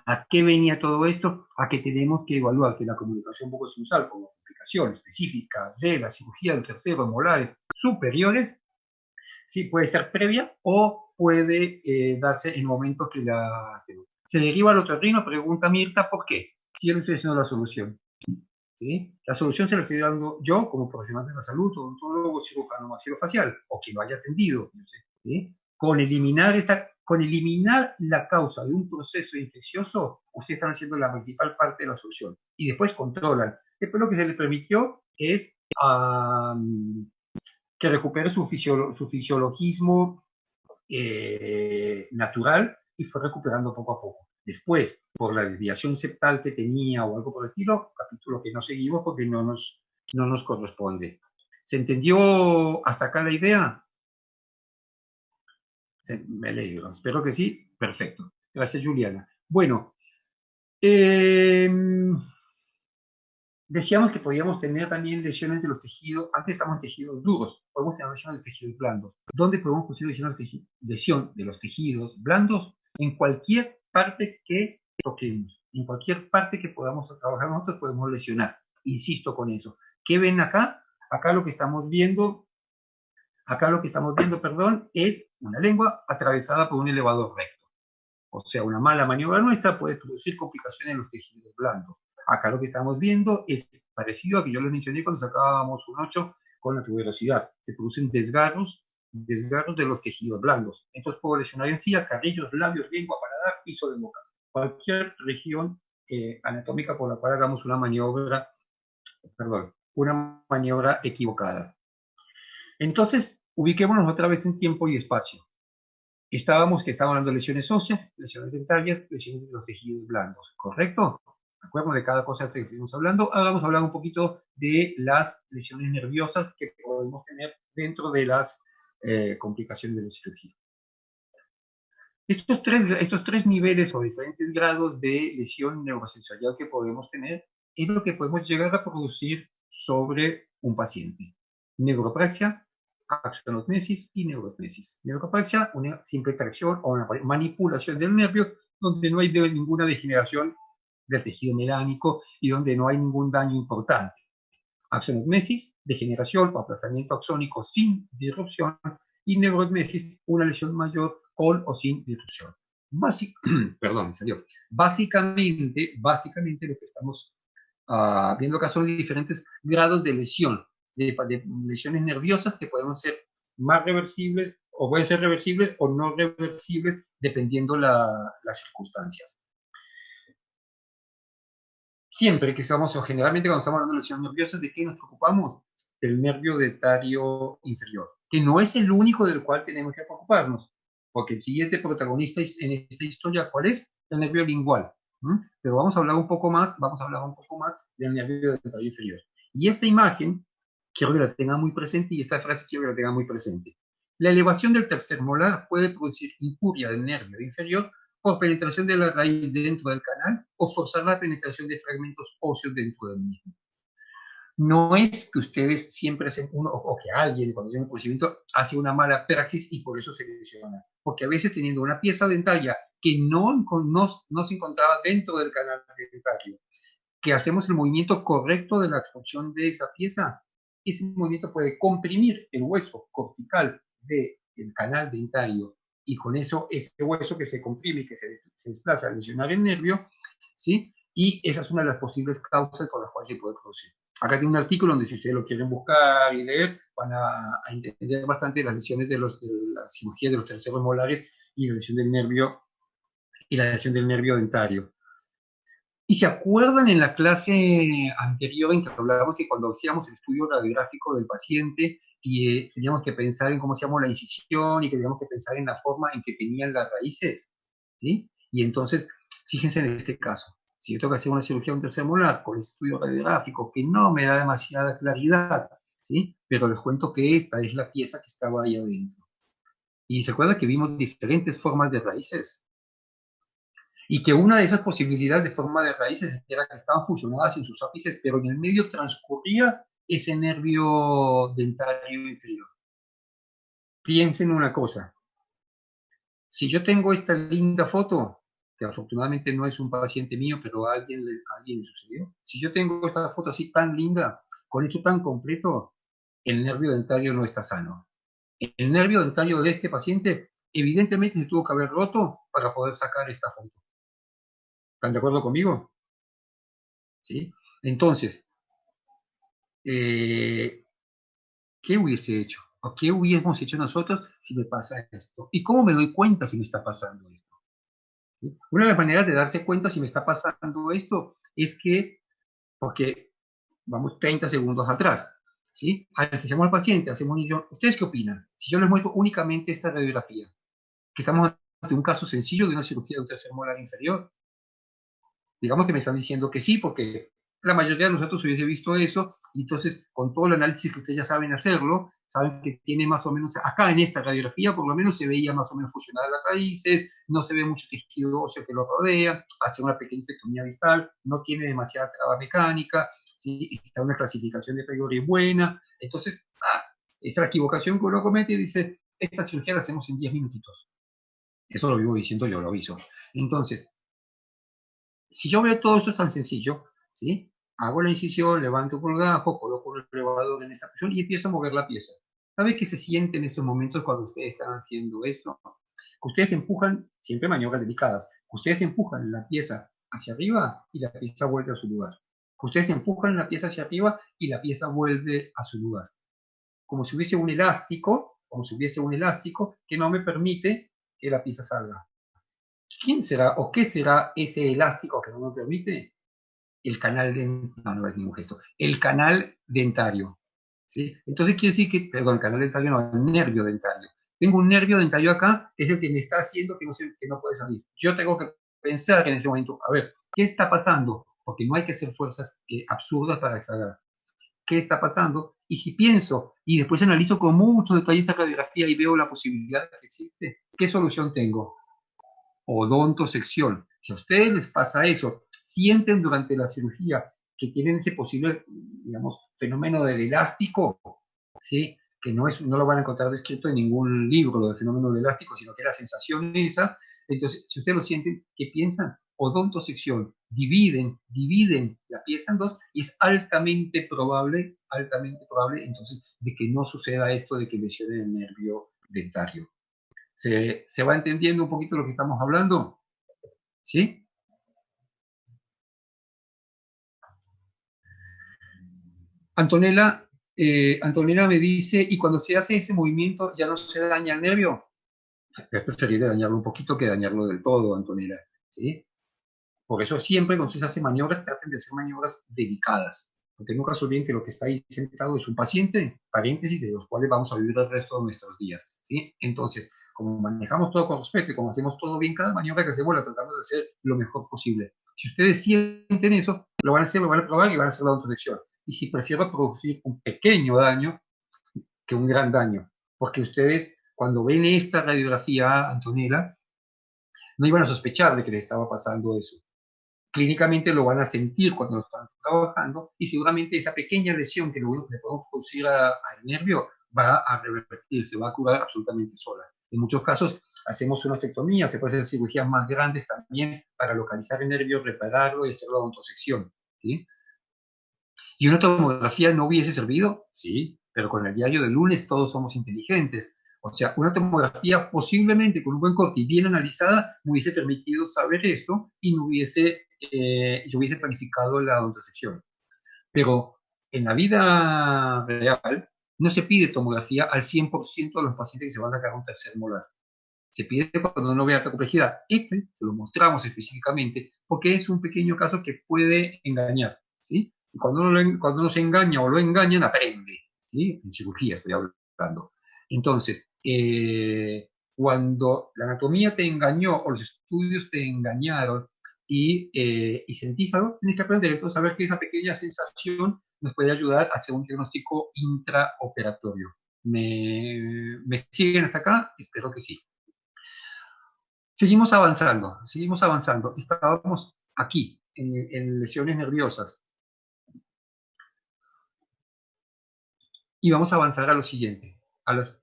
¿A qué venía todo esto? A que tenemos que evaluar que la comunicación bucosinusal como complicación específica de la cirugía del tercero molares superiores, sí, puede ser previa o puede darse en momentos que la... Se deriva al otorrino, pregunta Mirta, ¿por qué? Si yo le estoy haciendo la solución. ¿Sí? La solución se la estoy dando yo como profesional de la salud, odontólogo, cirujano maxilofacial, o quien lo haya atendido, no sé, ¿sí? Con eliminar la causa de un proceso infeccioso, ustedes están haciendo la principal parte de la solución. Y después controlan. Después lo que se le permitió es que recupere su fisiologismo natural y fue recuperando poco a poco. Después, por la desviación septal que tenía o algo por el estilo, capítulo que no seguimos porque no nos corresponde. ¿Se entendió hasta acá la idea? Me alegro, espero que sí. Perfecto. Gracias, Juliana. Bueno, decíamos que podíamos tener también lesiones de los tejidos, antes estamos en tejidos duros, podemos tener lesiones de tejidos blandos. ¿Dónde podemos conseguir lesión de los tejidos blandos? En cualquier parte que toquemos, en cualquier parte que podamos trabajar nosotros podemos lesionar. Insisto con eso. ¿Qué ven acá? Acá lo que estamos viendo, perdón, es una lengua atravesada por un elevador recto. O sea, una mala maniobra nuestra puede producir complicaciones en los tejidos blandos. Acá lo que estamos viendo es parecido a que yo les mencioné cuando sacábamos un 8 con la tuberosidad. Se producen desgarros de los tejidos blandos. Entonces puedo lesionar encía, carrillos, labios, lengua, paladar, piso de boca. Cualquier región anatómica por la cual hagamos una maniobra equivocada. Entonces, ubiquémonos otra vez en tiempo y espacio. Estábamos hablando de lesiones óseas, lesiones dentarias, lesiones de los tejidos blandos, ¿correcto? Acuérdense de cada cosa que estuvimos hablando. Ahora vamos a hablar un poquito de las lesiones nerviosas que podemos tener dentro de las complicaciones de la cirugía. Estos tres niveles o diferentes grados de lesión neurosensorial que podemos tener es lo que podemos llegar a producir sobre un paciente. Neuropraxia, axonotmesis y neurotenesis. Neuropraxia, una simple tracción o una manipulación del nervio donde no hay ninguna degeneración del tejido melánico y donde no hay ningún daño importante. Axonotmesis, degeneración o aplastamiento axónico sin disrupción, y neurotmesis, una lesión mayor con o sin disrupción. Perdón, me salió. Básicamente lo que estamos viendo acá son diferentes grados de lesión, de lesiones nerviosas que pueden ser más reversibles o pueden ser reversibles o no reversibles dependiendo las circunstancias. Siempre que estamos, o generalmente cuando estamos hablando de lesiones nerviosas, ¿de qué nos preocupamos? Del nervio dentario inferior, que no es el único del cual tenemos que preocuparnos, porque el siguiente protagonista en esta historia, ¿cuál es? El nervio lingual. Pero vamos a hablar un poco más del nervio dentario inferior. Y esta imagen, quiero que la tengan muy presente, y esta frase quiero que la tengan muy presente. La elevación del tercer molar puede producir injuria del nervio inferior por penetración de la raíz dentro del canal o forzar la penetración de fragmentos óseos dentro del mismo. No es que ustedes siempre hacen o que alguien cuando tiene un procedimiento hace una mala praxis y por eso se lesiona. Porque a veces teniendo una pieza dentaria que no se encontraba dentro del canal dentario, que hacemos el movimiento correcto de la absorción de esa pieza, ese movimiento puede comprimir el hueso cortical del canal dentario y con eso ese hueso que se comprime y que se desplaza a lesionar el nervio, ¿sí? Y esa es una de las posibles causas por las cuales se puede producir. Acá tiene un artículo donde si ustedes lo quieren buscar y leer, van a entender bastante las lesiones de la cirugía de los terceros molares y la lesión del nervio dentario. Y se acuerdan en la clase anterior en que hablábamos que cuando hacíamos el estudio radiográfico del paciente y teníamos que pensar en cómo hacíamos la incisión y que teníamos que pensar en la forma en que tenían las raíces, ¿sí? Y entonces, fíjense en este caso, si yo tengo que hacer una cirugía de un tercer molar con el estudio radiográfico que no me da demasiada claridad, ¿sí? Pero les cuento que esta es la pieza que estaba ahí adentro. Y se acuerdan que vimos diferentes formas de raíces. Y que una de esas posibilidades de forma de raíces era que estaban fusionadas en sus ápices, pero en el medio transcurría ese nervio dentario inferior. Piensen una cosa, si yo tengo esta linda foto, que afortunadamente no es un paciente mío, pero a alguien le sucedió, si yo tengo esta foto así tan linda, con esto tan completo, el nervio dentario no está sano. El nervio dentario de este paciente evidentemente se tuvo que haber roto para poder sacar esta foto. ¿Están de acuerdo conmigo? ¿Sí? Entonces, ¿qué hubiese hecho? ¿O qué hubiésemos hecho nosotros si me pasa esto? ¿Y cómo me doy cuenta si me está pasando esto? ¿Sí? Una de las maneras de darse cuenta si me está pasando esto es que, porque vamos 30 segundos atrás, ¿sí? Analizamos al paciente, hacemos un guión. ¿Ustedes qué opinan? Si yo les muestro únicamente esta radiografía, que estamos ante un caso sencillo de una cirugía de un tercer molar inferior, digamos que me están diciendo que sí, porque la mayoría de nosotros hubiese visto eso, y entonces con todo el análisis que ustedes ya saben hacerlo, saben que tiene más o menos, acá en esta radiografía por lo menos se veía más o menos fusionadas las raíces, no se ve mucho tejido óseo que lo rodea, hace una pequeña tectomía distal, no tiene demasiada traba mecánica, ¿sí? Está una clasificación de priori buena, entonces, esa es la equivocación que uno comete y dice, esta cirugía la hacemos en 10 minutitos. Eso lo vivo diciendo yo, lo aviso. Entonces, si yo veo todo esto tan sencillo, ¿sí? Hago la incisión, levanto el colgajo, coloco el elevador en esta posición y empiezo a mover la pieza. ¿Sabe qué se siente en estos momentos cuando ustedes están haciendo esto? Que ustedes empujan, siempre maniobras delicadas, ustedes empujan la pieza hacia arriba y la pieza vuelve a su lugar. Ustedes empujan la pieza hacia arriba y la pieza vuelve a su lugar. Como si hubiese un elástico, que no me permite que la pieza salga. ¿Quién será o qué será ese elástico que no me permite? El canal dentario, no es ningún gesto, el canal dentario. ¿Sí? Entonces quiere decir que, perdón, el canal dentario no, el nervio dentario. Tengo un nervio dentario acá, que es el que me está haciendo que no puede salir. Yo tengo que pensar en ese momento, a ver, ¿qué está pasando? Porque no hay que hacer fuerzas absurdas para exagerar. ¿Qué está pasando? Y si pienso y después analizo con mucho detalle esta radiografía y veo la posibilidad que existe, ¿qué solución tengo? Odontosección. Si a ustedes les pasa eso, sienten durante la cirugía que tienen ese posible, digamos, fenómeno del elástico, ¿sí? Que no lo van a encontrar descrito en ningún libro del fenómeno del elástico, sino que la sensación esa. Entonces, si ustedes lo sienten, ¿qué piensan? Odontosección, dividen la pieza en dos y es altamente probable entonces de que no suceda esto de que lesionen el nervio dentario. ¿Se va entendiendo un poquito lo que estamos hablando? ¿Sí? Antonella me dice, ¿y cuando se hace ese movimiento ya no se daña el nervio? Es preferible dañarlo un poquito que dañarlo del todo, Antonella. ¿Sí? Por eso siempre cuando se hace maniobras, traten de hacer maniobras delicadas. Porque nunca se olviden que lo que está ahí sentado es un paciente, paréntesis, de los cuales vamos a vivir el resto de nuestros días. ¿Sí? Entonces, como manejamos todo con respeto y como hacemos todo bien, cada maniobra que hacemos la tratamos de hacer lo mejor posible. Si ustedes sienten eso, lo van a hacer, lo van a probar y van a hacer la autocorrección. Y si prefiero producir un pequeño daño que un gran daño, porque ustedes cuando ven esta radiografía, Antonella, no iban a sospechar de que le estaba pasando eso. Clínicamente lo van a sentir cuando lo están trabajando y seguramente esa pequeña lesión que le podemos producir al nervio va a revertirse, va a curar absolutamente sola. En muchos casos hacemos una ostectomía, se puede hacer cirugías más grandes también para localizar el nervio, repararlo y hacer la odontosección. ¿Sí? ¿Y una tomografía no hubiese servido? Sí, pero con el diario del lunes todos somos inteligentes. O sea, una tomografía posiblemente con un buen corte y bien analizada me hubiese permitido saber esto y yo hubiese planificado la odontosección. Pero en la vida real no se pide tomografía al 100% de los pacientes que se van a sacar un tercer molar. Se pide cuando no ve alta complejidad. Se lo mostramos específicamente porque es un pequeño caso que puede engañar. ¿Sí? Y cuando uno se engaña o lo engañan, aprende. ¿Sí? En cirugía estoy hablando. Entonces, cuando la anatomía te engañó o los estudios te engañaron y sentís algo, tienes que aprender. Entonces, saber que esa pequeña sensación nos puede ayudar a hacer un diagnóstico intraoperatorio. ¿Me siguen hasta acá? Espero que sí. Seguimos avanzando. Estábamos aquí, en lesiones nerviosas. Y vamos a avanzar a lo siguiente, a las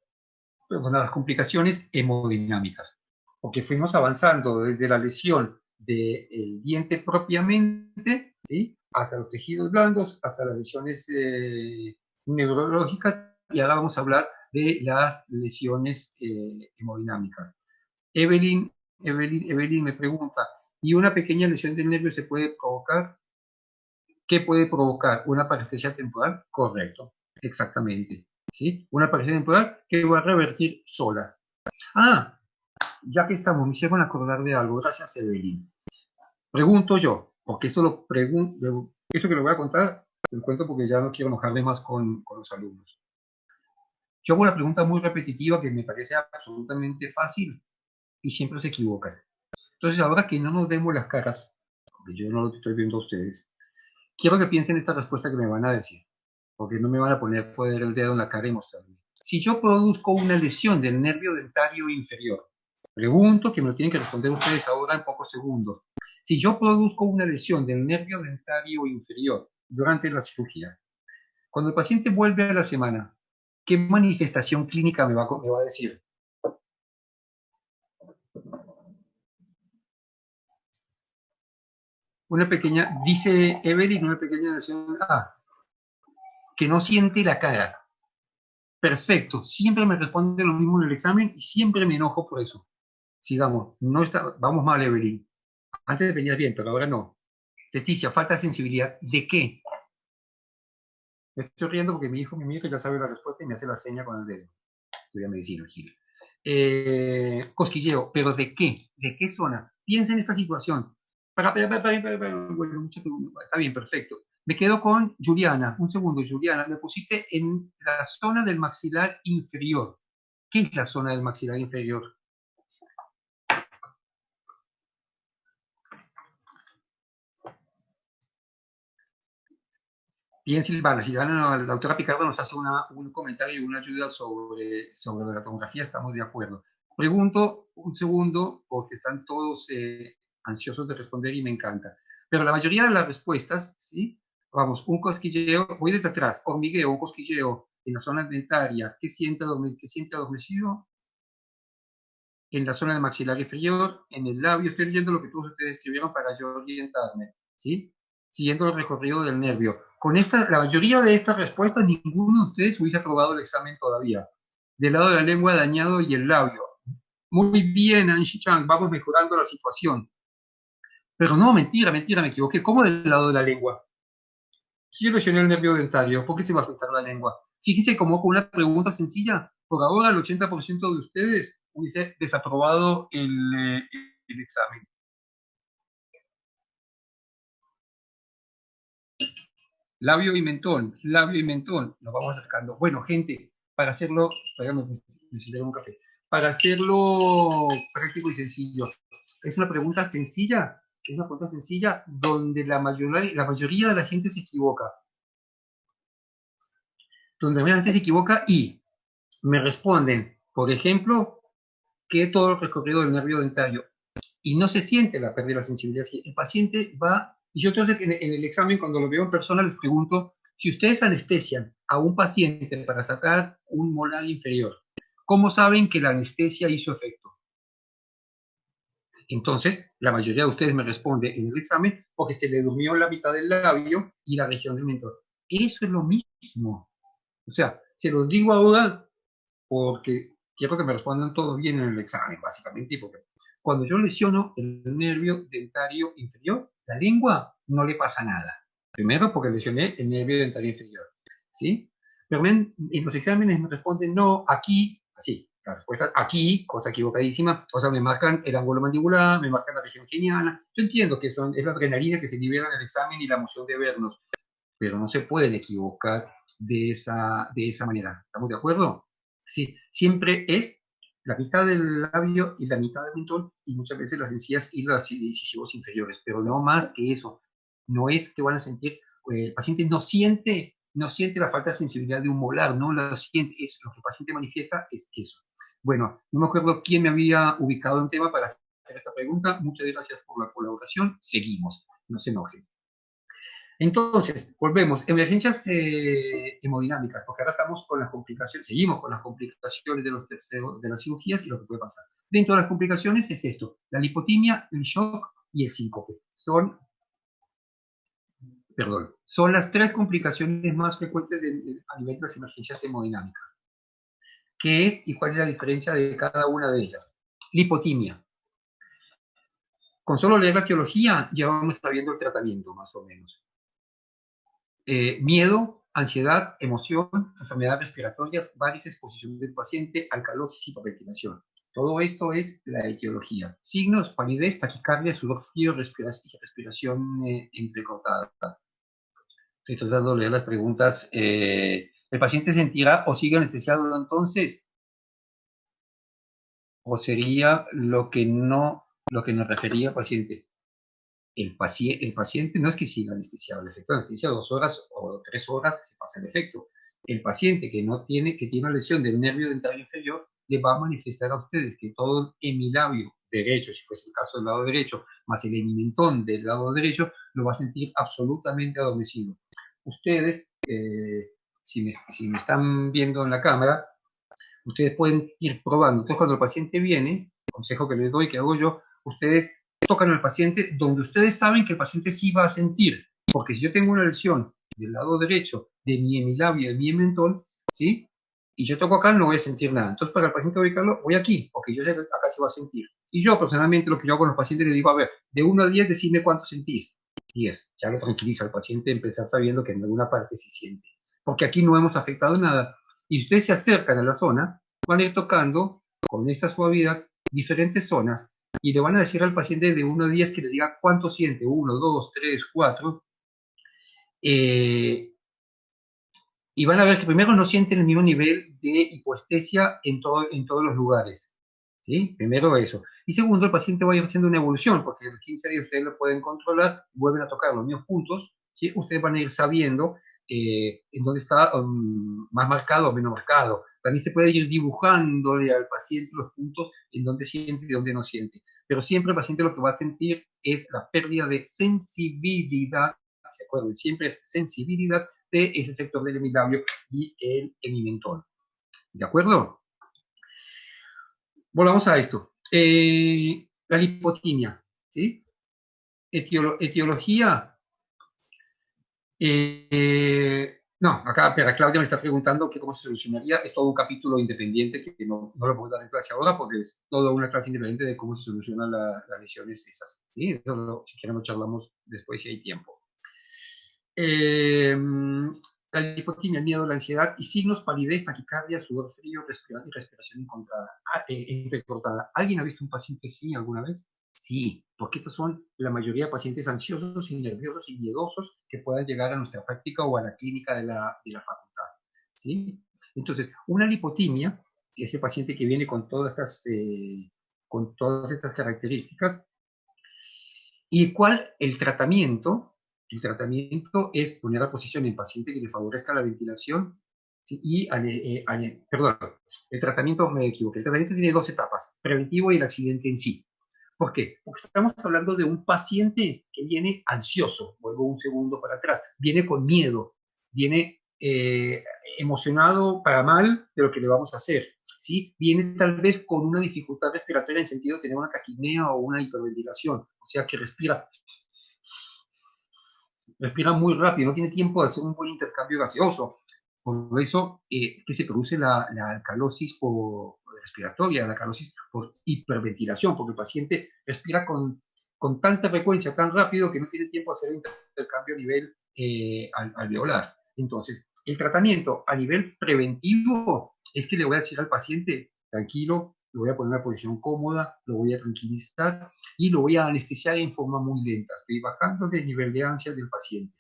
complicaciones hemodinámicas. Porque fuimos avanzando desde la lesión del diente propiamente, ¿sí? Hasta los tejidos blandos, hasta las lesiones neurológicas, y ahora vamos a hablar de las lesiones hemodinámicas. Evelyn me pregunta, ¿y una pequeña lesión del nervio se puede provocar? ¿Qué puede provocar? ¿Una parestesia temporal? Correcto, exactamente. ¿Sí? Una parestesia temporal que va a revertir sola. Ah, ya que estamos, me hicieron acordar de algo. Gracias, Evelyn. Pregunto yo, porque esto que lo voy a contar, te lo cuento porque ya no quiero enojarme más con los alumnos. Yo hago una pregunta muy repetitiva que me parece absolutamente fácil y siempre se equivocan. Entonces, ahora que no nos vemos las caras, porque yo no lo estoy viendo a ustedes, quiero que piensen esta respuesta que me van a decir, porque no me van a poner el dedo en la cara y mostrarme. Si yo produzco una lesión del nervio dentario inferior, pregunto que me lo tienen que responder ustedes ahora en pocos segundos. Si yo produzco una lesión del nervio dentario inferior durante la cirugía, cuando el paciente vuelve a la semana, ¿qué manifestación clínica me va a decir? Dice Evelyn, una pequeña lesión. Que no siente la cara. Perfecto, siempre me responde lo mismo en el examen y siempre me enojo por eso. Sigamos, vamos mal, Evelyn. Antes venías bien, pero ahora no. Leticia, falta de sensibilidad. ¿De qué? Me estoy riendo porque mi hijo me mira y ya sabe la respuesta y me hace la seña con el dedo. Estudia medicina, Gil. Cosquilleo, ¿pero de qué? ¿De qué zona? Piensa en esta situación. Bueno, está bien, perfecto. Me quedo con Juliana. Un segundo, Juliana. Me pusiste en la zona del maxilar inferior. ¿Qué es la zona del maxilar inferior? Bien, Silvana, Silvana, la doctora Picardo nos hace un comentario y una ayuda sobre la tomografía, estamos de acuerdo. Pregunto un segundo, porque están todos ansiosos de responder y me encanta. Pero la mayoría de las respuestas, ¿sí? Vamos, un cosquilleo, voy desde atrás, hormigueo, un cosquilleo en la zona dentaria, ¿qué siente adormecido? En la zona del maxilar inferior, en el labio, estoy leyendo lo que todos ustedes escribieron para yo orientarme, ¿sí? Siguiendo el recorrido del nervio. Con la mayoría de estas respuestas, ninguno de ustedes hubiese aprobado el examen todavía. Del lado de la lengua dañado y el labio. Muy bien, Anshi Chang, vamos mejorando la situación. Pero no, mentira, mentira, me equivoqué. ¿Cómo del lado de la lengua? Si yo lesioné el nervio dentario, ¿por qué se va a afectar la lengua? Fíjese cómo con una pregunta sencilla, por ahora el 80% de ustedes hubiese desaprobado el examen. Labio y mentón, nos vamos acercando. Bueno, gente, para hacerlo, necesito un café. Para hacerlo práctico y sencillo, es una pregunta sencilla donde la mayoría de la gente se equivoca. Donde la gente se equivoca y me responden, por ejemplo, que todo el recorrido del nervio dentario y no se siente la pérdida de la sensibilidad. El paciente va, y yo entonces en el examen cuando lo veo en persona les pregunto, si ustedes anestesian a un paciente para sacar un molar inferior, ¿cómo saben que la anestesia hizo efecto? Entonces, la mayoría de ustedes me responde en el examen porque se le durmió la mitad del labio y la región del mentón. Eso es lo mismo. O sea, se los digo ahora porque quiero que me respondan todo bien en el examen, básicamente, porque cuando yo lesiono el nervio dentario inferior, la lengua no le pasa nada. Primero porque lesioné el nervio dentario inferior, ¿sí? Pero en los exámenes me responden, no, aquí, así, la respuesta es aquí, cosa equivocadísima, o sea, me marcan el ángulo mandibular, me marcan la región geniana, yo entiendo que es la adrenalina que se libera en el examen y la emoción de vernos, pero no se pueden equivocar de esa manera, ¿estamos de acuerdo? Sí, siempre es la mitad del labio y la mitad del mentón y muchas veces las encías y los incisivos inferiores, pero no más que eso. No es que van a sentir, el paciente no siente la falta de sensibilidad de un molar, no lo siente, es lo que el paciente manifiesta es eso. Bueno, no me acuerdo quién me había ubicado en tema para hacer esta pregunta. Muchas gracias por la colaboración. Seguimos, no se enojen. Entonces, volvemos, emergencias hemodinámicas, porque ahora estamos con las complicaciones, seguimos con las complicaciones de las cirugías y lo que puede pasar. Dentro de las complicaciones es esto, la lipotimia, el shock y el síncope. Son las tres complicaciones más frecuentes a nivel de las emergencias hemodinámicas. ¿Qué es y cuál es la diferencia de cada una de ellas? Lipotimia. Con solo leer la etiología ya vamos sabiendo el tratamiento, más o menos. Miedo, ansiedad, emoción, enfermedades respiratorias, varices, exposición del paciente, alcalosis, hiperventilación. Todo esto es la etiología. Signos, palidez, taquicardia, sudor frío, respiración entrecortada. Estoy tratando de leer las preguntas. ¿El paciente sentirá o sigue anestesiado entonces? ¿O sería lo que nos refería paciente? El paciente no es que siga anestesiado, el efecto de anestesia 2 horas o 3 horas se pasa el efecto. El paciente que tiene una lesión del nervio dentario inferior le va a manifestar a ustedes que todo el hemilabio derecho, si fuese el caso del lado derecho, más el hemimentón del lado derecho, lo va a sentir absolutamente adormecido. Ustedes, si me están viendo en la cámara, ustedes pueden ir probando. Entonces, cuando el paciente viene, el consejo que les doy, que hago yo, ustedes tocan al paciente donde ustedes saben que el paciente sí va a sentir. Porque si yo tengo una lesión del lado derecho de mi hemilabio, de mi mentón, ¿sí? y yo toco acá, no voy a sentir nada. Entonces, para el paciente ubicarlo, voy aquí, porque yo sé que acá se va a sentir. Y yo, personalmente, lo que yo hago con los pacientes, les digo, a ver, de 1 a 10, decime cuánto sentís. 10. Ya lo tranquiliza al paciente empezar sabiendo que en alguna parte se siente. Porque aquí no hemos afectado nada. Y si ustedes se acercan a la zona, van a ir tocando con esta suavidad diferentes zonas y le van a decir al paciente de 1 a 10 que le diga cuánto siente, 1, 2, 3, 4, y van a ver que primero no sienten el mismo nivel de hipoestesia en todos los lugares. ¿Sí? Primero eso. Y segundo, el paciente va a ir haciendo una evolución, porque en los 15 días ustedes lo pueden controlar, vuelven a tocar los mismos puntos, ¿sí? Ustedes van a ir sabiendo en dónde está más marcado o menos marcado. También se puede ir dibujándole al paciente los puntos en dónde siente y dónde no siente. Pero siempre el paciente lo que va a sentir es la pérdida de sensibilidad, ¿se acuerdan? Siempre es sensibilidad de ese sector del hemilabio y el hemimentón. ¿De acuerdo? Volvamos a esto. La lipotimia, ¿sí? Etiología. No, acá Claudia me está preguntando que cómo se solucionaría. Es todo un capítulo independiente que no lo puedo dar en clase ahora porque es toda una clase independiente de cómo se solucionan las lesiones esas. ¿Sí? Eso si quieren lo charlamos después si hay tiempo. La lipotimia, el miedo, la ansiedad y signos: palidez, taquicardia, sudor frío, respiración entrecortada. ¿Alguien ha visto un paciente así alguna vez? Sí, porque estos son la mayoría de pacientes ansiosos y nerviosos y miedosos que puedan llegar a nuestra práctica o a la clínica de la facultad. ¿Sí? Entonces, una lipotimia, ese paciente que viene con todas estas características, y cuál el tratamiento. El tratamiento es poner la posición en paciente que le favorezca la ventilación, ¿sí? Perdón, el tratamiento, me equivoqué, el tratamiento tiene 2 etapas, preventivo y el accidente en sí. ¿Por qué? Porque estamos hablando de un paciente que viene ansioso, vuelvo un segundo para atrás, viene con miedo, viene emocionado para mal de lo que le vamos a hacer, ¿sí? Viene tal vez con una dificultad respiratoria en el sentido de tener una taquipnea o una hiperventilación, o sea que respira muy rápido, no tiene tiempo de hacer un buen intercambio gaseoso. Por eso que se produce la alcalosis respiratoria, la alcalosis por hiperventilación, porque el paciente respira con tanta frecuencia, tan rápido, que no tiene tiempo de hacer un intercambio a nivel alveolar. Entonces, el tratamiento a nivel preventivo es que le voy a decir al paciente, tranquilo, lo voy a poner en una posición cómoda, lo voy a tranquilizar y lo voy a anestesiar en forma muy lenta. Estoy bajando el nivel de ansia del paciente.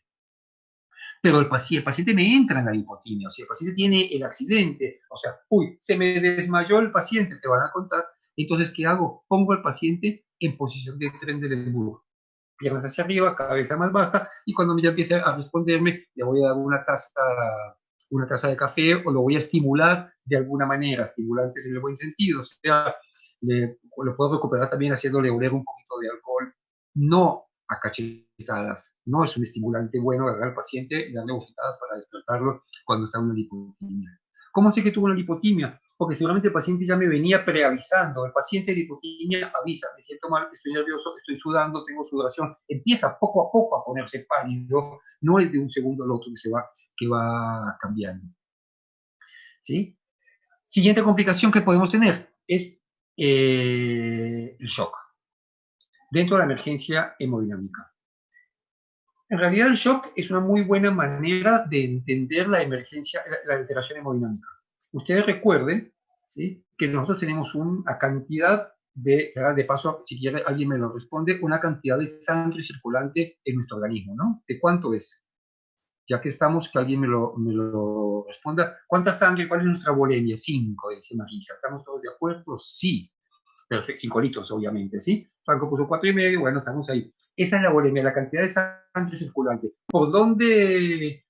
Pero el paciente me entra en la hipotimia, o sea, el paciente tiene el accidente, o sea, uy, se me desmayó el paciente, te van a contar. Entonces, ¿qué hago? Pongo al paciente en posición de tren del embudo, piernas hacia arriba, cabeza más baja, y cuando ya empiece a responderme, le voy a dar una taza de café o lo voy a estimular de alguna manera, estimulantes en el buen sentido, o sea, lo puedo recuperar también haciéndole oler un poquito de alcohol, no a cachetadas, no es un estimulante bueno agarrar al paciente y darle bofetadas para despertarlo cuando está en una lipotimia. ¿Cómo sé que tuvo una lipotimia? Porque seguramente el paciente ya me venía preavisando. El paciente de lipotimia avisa, me siento mal, estoy nervioso, estoy sudando, tengo sudoración. Empieza poco a poco a ponerse pálido, no es de un segundo al otro que va cambiando. ¿Sí? Siguiente complicación que podemos tener es el shock dentro de la emergencia hemodinámica. En realidad el shock es una muy buena manera de entender la emergencia, la alteración hemodinámica. Ustedes recuerden, ¿sí?, que nosotros tenemos una cantidad de paso, si quiere alguien me lo responde, una cantidad de sangre circulante en nuestro organismo, ¿no? ¿De cuánto es? Ya que estamos, que alguien me lo responda. ¿Cuánta sangre? ¿Cuál es nuestra volemia? 5, dice Marisa. ¿Estamos todos de acuerdo? Sí. Perfecto, 5 litros, obviamente, ¿sí? Franco puso 4,5, bueno, estamos ahí. Esa es la volemia, la cantidad de sangre circulante. ¿Por dónde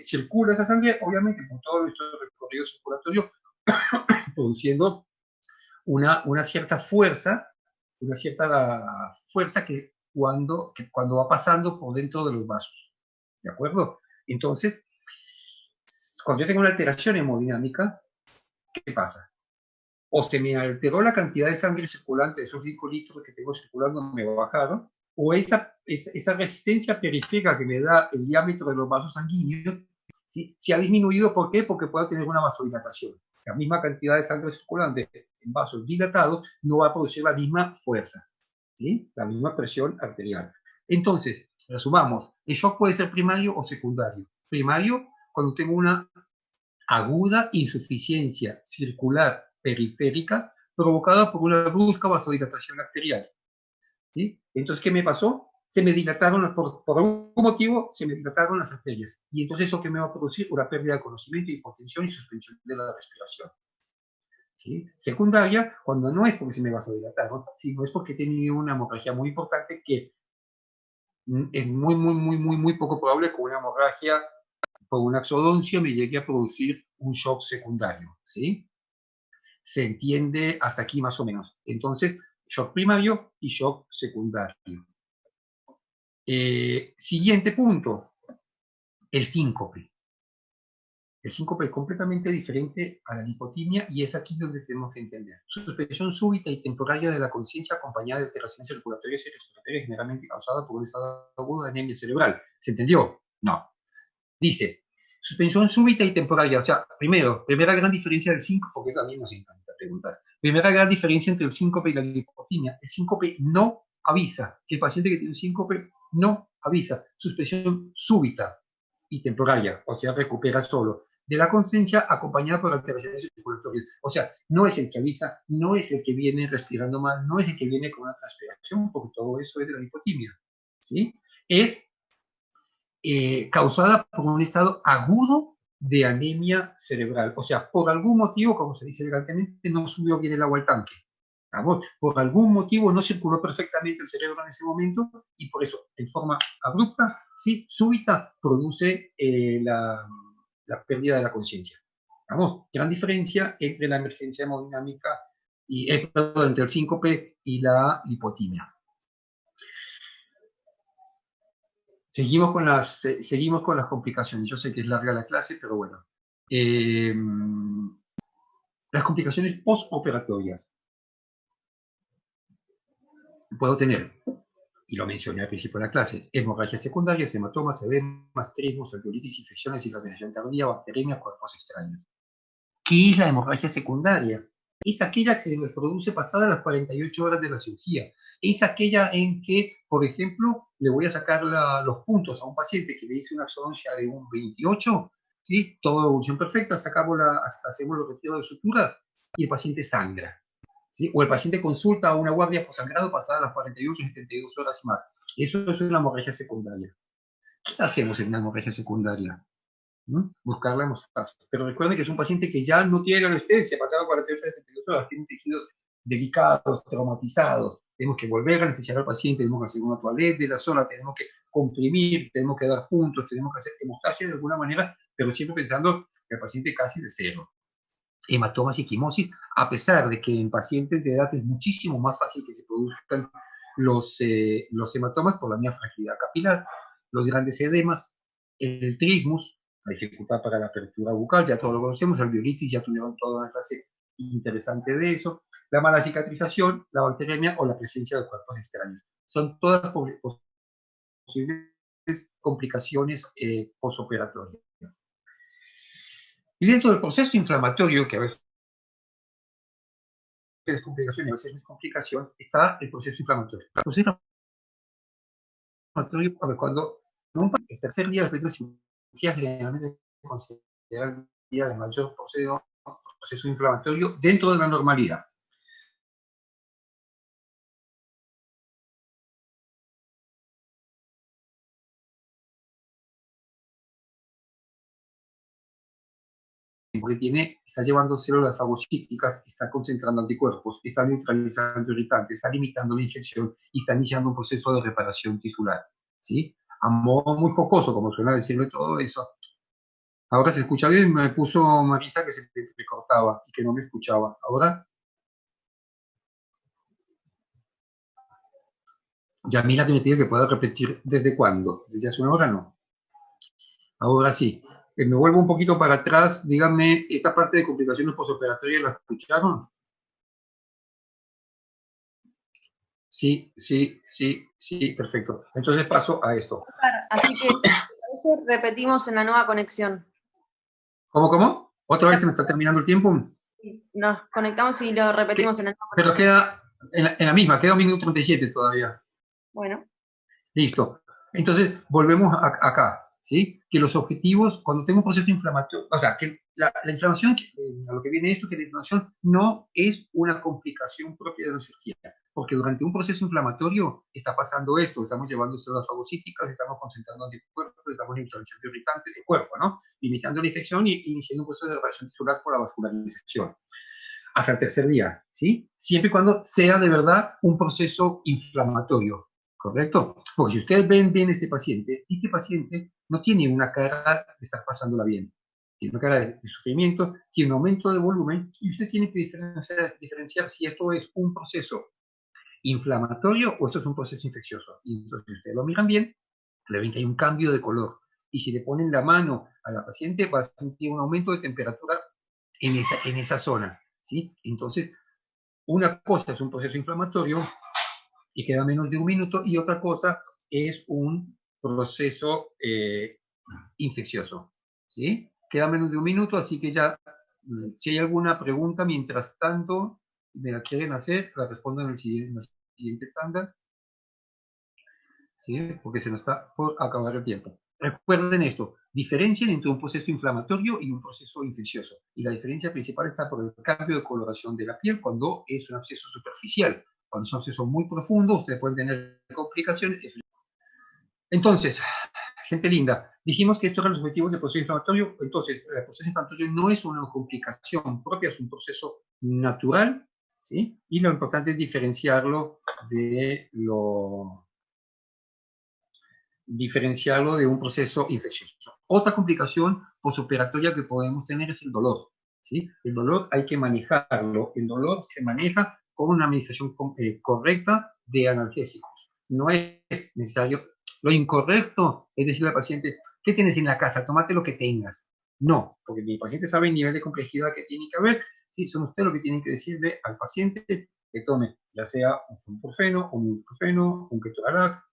circula esa sangre? Obviamente por todo nuestro recorrido circulatorio, produciendo una cierta fuerza que cuando va pasando por dentro de los vasos. ¿De acuerdo? Entonces, cuando yo tengo una alteración hemodinámica, ¿qué pasa? O se me alteró la cantidad de sangre circulante, de esos 5 litros que tengo circulando me bajaron, o esa resistencia periférica que me da el diámetro de los vasos sanguíneos ¿sí? Si ha disminuido, ¿por qué? Porque puede tener una vasodilatación. La misma cantidad de sangre circulante en vasos dilatados no va a producir la misma fuerza, ¿sí? La misma presión arterial. Entonces, resumamos, el shock puede ser primario o secundario. Primario, cuando tengo una aguda insuficiencia circular periférica provocada por una brusca vasodilatación arterial. ¿Sí? Entonces, ¿qué me pasó? Se me dilataron, por algún motivo, se me dilataron las arterias. Y entonces, ¿eso qué me va a producir? Una pérdida de conocimiento, hipotensión y suspensión de la respiración. ¿Sí? Secundaria, cuando no es porque se me vasodilataron, sino es porque he tenido una hemorragia muy importante que es muy poco probable que una hemorragia por una exodoncia me llegue a producir un shock secundario. ¿Sí? Se entiende hasta aquí más o menos. Entonces, shock primario y shock secundario. Siguiente punto, el síncope. El síncope es completamente diferente a la lipotimia y es aquí donde tenemos que entender. Suspensión súbita y temporaria de la conciencia acompañada de alteraciones circulatorias y respiratorias generalmente causada por un estado agudo de anemia cerebral. ¿Se entendió? No. Dice, suspensión súbita y temporaria. O sea, primera gran diferencia del síncope, porque también nos encanta preguntar. Primera gran diferencia entre el síncope y la lipotimia. El síncope no avisa. El paciente que tiene un síncope no avisa. Suspensión súbita y temporaria, o sea, recupera solo. De la conciencia acompañada por alteraciones circulatorias. O sea, no es el que avisa, no es el que viene respirando mal, no es el que viene con una transpiración, porque todo eso es de la lipotimia. ¿Sí? Es causada por un estado agudo de anemia cerebral. O sea, por algún motivo, como se dice elegantemente, no subió bien el agua al tanque. ¿Vamos? Por algún motivo no circuló perfectamente el cerebro en ese momento y por eso, en forma abrupta, ¿sí? Súbita, produce la pérdida de la conciencia. ¿Vamos? Gran diferencia entre la emergencia hemodinámica y perdón, entre el síncope y la hipotimia. Seguimos con las complicaciones. Yo sé que es larga la clase, pero bueno. Las complicaciones postoperatorias. Puedo tener, y lo mencioné al principio de la clase, hemorragias secundarias, hematomas, edemas, trismos, alveolitis, infecciones, cicatrización tardía, bacteremia, cuerpos extraños. ¿Qué es la hemorragia secundaria? Es aquella que se nos produce pasadas las 48 horas de la cirugía. Es aquella en que, por ejemplo, le voy a sacar los puntos a un paciente que le hice una exodoncia de un 28, ¿sí? Toda evolución perfecta, hacemos los retiros de suturas y el paciente sangra. ¿Sí? O el paciente consulta a una guardia por sangrado pasadas las 48 72 horas más. Eso es una hemorragia secundaria. ¿Qué hacemos en una hemorragia secundaria? Buscar la hemostasis. Pero recuerden que es un paciente que ya no tiene anestesia, pasado 48 a 72 horas, tiene tejidos delicados, traumatizados. Tenemos que volver a anestesiar al paciente, tenemos que hacer una toalete de la zona, tenemos que comprimir, tenemos que dar puntos, tenemos que hacer hemostasia de alguna manera, pero siempre pensando que el paciente casi de cero. Hematomas y quimosis, a pesar de que en pacientes de edad es muchísimo más fácil que se produzcan los hematomas por la misma fragilidad capilar, los grandes edemas, el trismus, la dificultad para la apertura bucal, ya todos lo conocemos, alveolitis, ya tuvieron toda una clase interesante de eso, la mala cicatrización, la bacteremia o la presencia de cuerpos extraños. Son todas posibles complicaciones posoperatorias. Y dentro del proceso inflamatorio, que a veces es complicación y a veces no es complicación, está el proceso inflamatorio. El proceso inflamatorio, cuando el tercer día después de la cirugía, generalmente se considera el día de mayor proceso inflamatorio dentro de la normalidad. Porque está llevando células fagocíticas, está concentrando anticuerpos, está neutralizando irritantes, está limitando la infección y está iniciando un proceso de reparación tisular. ¿Sí? A modo muy focoso, como suena decirlo todo eso. Ahora se escucha bien, me puso Marisa que se me cortaba y que no me escuchaba. Ahora, Yamila que me pide que pueda repetir desde cuándo, desde hace una hora no. Ahora sí. Me vuelvo un poquito para atrás, díganme, esta parte de complicaciones postoperatorias, ¿la escucharon? Sí, perfecto. Entonces paso a esto. Así que a veces repetimos en la nueva conexión. ¿Cómo? ¿Otra vez se me está terminando el tiempo? Nos conectamos y lo repetimos en el mismo Pero proceso. queda en la misma, queda 1 minuto 37 todavía. Bueno, Listo. Entonces, volvemos acá, ¿sí? Que los objetivos, cuando tengo un proceso inflamatorio, o sea, que la inflamación, a lo que viene esto, que la inflamación no es una complicación propia de la cirugía, porque durante un proceso inflamatorio está pasando esto, estamos llevando células fagocíticas, estamos concentrando anticuerpos, estamos neutralizando irritantes del cuerpo, ¿no? Limitando la infección y iniciando un proceso de reparación tisular por la vascularización. Hasta el tercer día, ¿sí? Siempre y cuando sea de verdad un proceso inflamatorio, ¿correcto? Porque si ustedes ven bien este paciente no tiene una cara de estar pasándola bien, tiene una cara de sufrimiento, tiene un aumento de volumen, y usted tiene que diferenciar si esto es un proceso inflamatorio o esto es un proceso infeccioso. Y entonces, si ustedes lo miran bien, le ven que hay un cambio de color. Y si le ponen la mano a la paciente, va a sentir un aumento de temperatura en esa zona, ¿sí? Entonces, una cosa es un proceso inflamatorio y queda menos de 1 minuto, y otra cosa es un proceso infeccioso, ¿sí? Queda menos de 1 minuto, así que ya, si hay alguna pregunta, mientras tanto, me la quieren hacer, la respondo en el siguiente tanda, ¿sí? Porque se nos está por acabar el tiempo. Recuerden esto, diferencien entre un proceso inflamatorio y un proceso infeccioso. Y la diferencia principal está por el cambio de coloración de la piel cuando es un absceso superficial. Cuando es un absceso muy profundo, ustedes pueden tener complicaciones. Entonces, gente linda, dijimos que estos eran los objetivos del proceso inflamatorio. Entonces, el proceso inflamatorio no es una complicación propia, es un proceso natural, ¿sí? Y lo importante es diferenciarlo de un proceso infeccioso. Otra complicación posoperatoria que podemos tener es el dolor, ¿sí? El dolor hay que manejarlo. El dolor se maneja con una administración correcta de analgésicos. No es necesario. Lo incorrecto es decirle al paciente, ¿qué tienes en la casa? Tómate lo que tengas. No, porque mi paciente sabe el nivel de complejidad que tiene que haber. Sí, son ustedes los que tienen que decirle al paciente que tome, ya sea un ibuprofeno, un ibuprofeno, un ketorolac,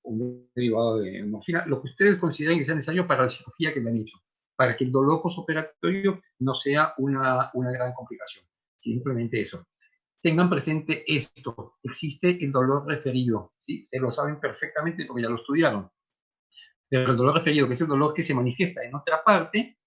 un derivado de morfina, lo que ustedes consideren que sea necesario para la cirugía que le han hecho, para que el dolor postoperatorio no sea una gran complicación. Simplemente eso. Tengan presente esto, existe el dolor referido, ¿sí? Ustedes lo saben perfectamente porque ya lo estudiaron, pero el dolor referido, que es el dolor que se manifiesta en otra parte,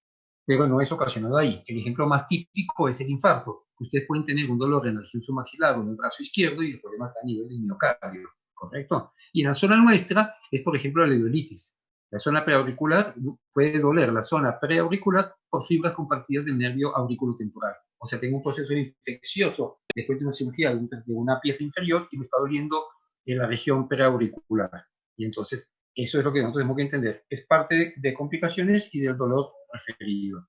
pero no es ocasionado ahí. El ejemplo más típico es el infarto. Ustedes pueden tener un dolor en el flexo maxilar o en el brazo izquierdo y el problema está a nivel del miocardio, ¿correcto? Y en la zona nuestra es, por ejemplo, la leuritis. La zona preauricular puede doler la zona preauricular por fibras compartidas del nervio auriculotemporal. O sea, tengo un proceso infeccioso después de una cirugía de una pieza inferior y me está doliendo en la región preauricular. Y entonces, eso es lo que nosotros tenemos que entender. Es parte de complicaciones y del dolor referido.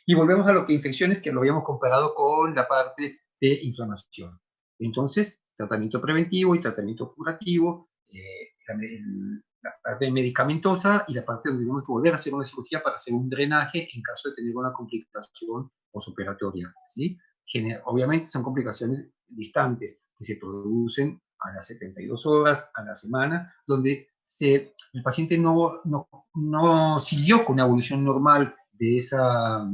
Y volvemos a lo que infecciones, que lo habíamos comparado con la parte de inflamación. Entonces, tratamiento preventivo y tratamiento curativo, la parte medicamentosa y la parte donde tenemos que volver a hacer una cirugía para hacer un drenaje en caso de tener una complicación posoperatoria, ¿sí? Obviamente son complicaciones distantes que se producen a las 72 horas, a la semana, donde el paciente no siguió con una evolución normal de esa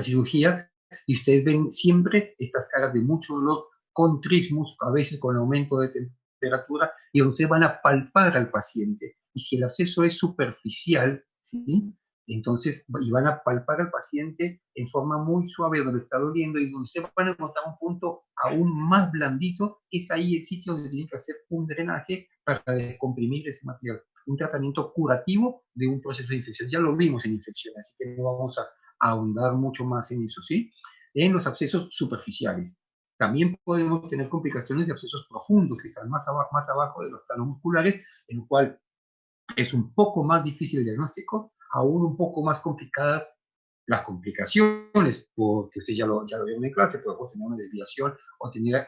cirugía, y ustedes ven siempre estas caras de mucho dolor con trismus, a veces con aumento de temperatura, y donde ustedes van a palpar al paciente. Y si el acceso es superficial, ¿sí? Entonces, y van a palpar al paciente en forma muy suave donde está doliendo, y donde ustedes van a encontrar un punto aún más blandito, es ahí el sitio donde tienen que hacer un drenaje para descomprimir ese material. Un tratamiento curativo de un proceso de infección. Ya lo vimos en infección, así que no vamos a ahondar mucho más en eso, ¿sí? En los abscesos superficiales. También podemos tener complicaciones de abscesos profundos, que están más abajo de los planos musculares, en lo cual es un poco más difícil el diagnóstico, aún un poco más complicadas las complicaciones, porque usted ya lo vieron en clase, puede tener una desviación o tener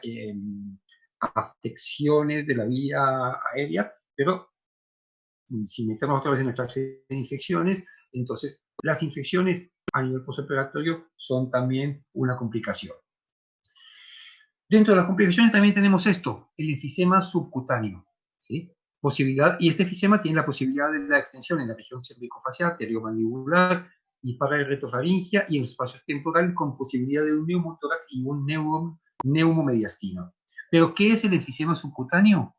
afecciones de la vía aérea, pero si metemos otra vez en nuestra clase de infecciones, entonces las infecciones a nivel postoperatorio son también una complicación. Dentro de las complicaciones también tenemos esto, el enfisema subcutáneo, ¿sí? Y este enfisema tiene la posibilidad de la extensión en la región cervicofacial, pteriomandibular, y pararretrofaringia y en los espacios temporales con posibilidad de un neumotórax y un neumomediastino. Pero, ¿qué es el enfisema subcutáneo?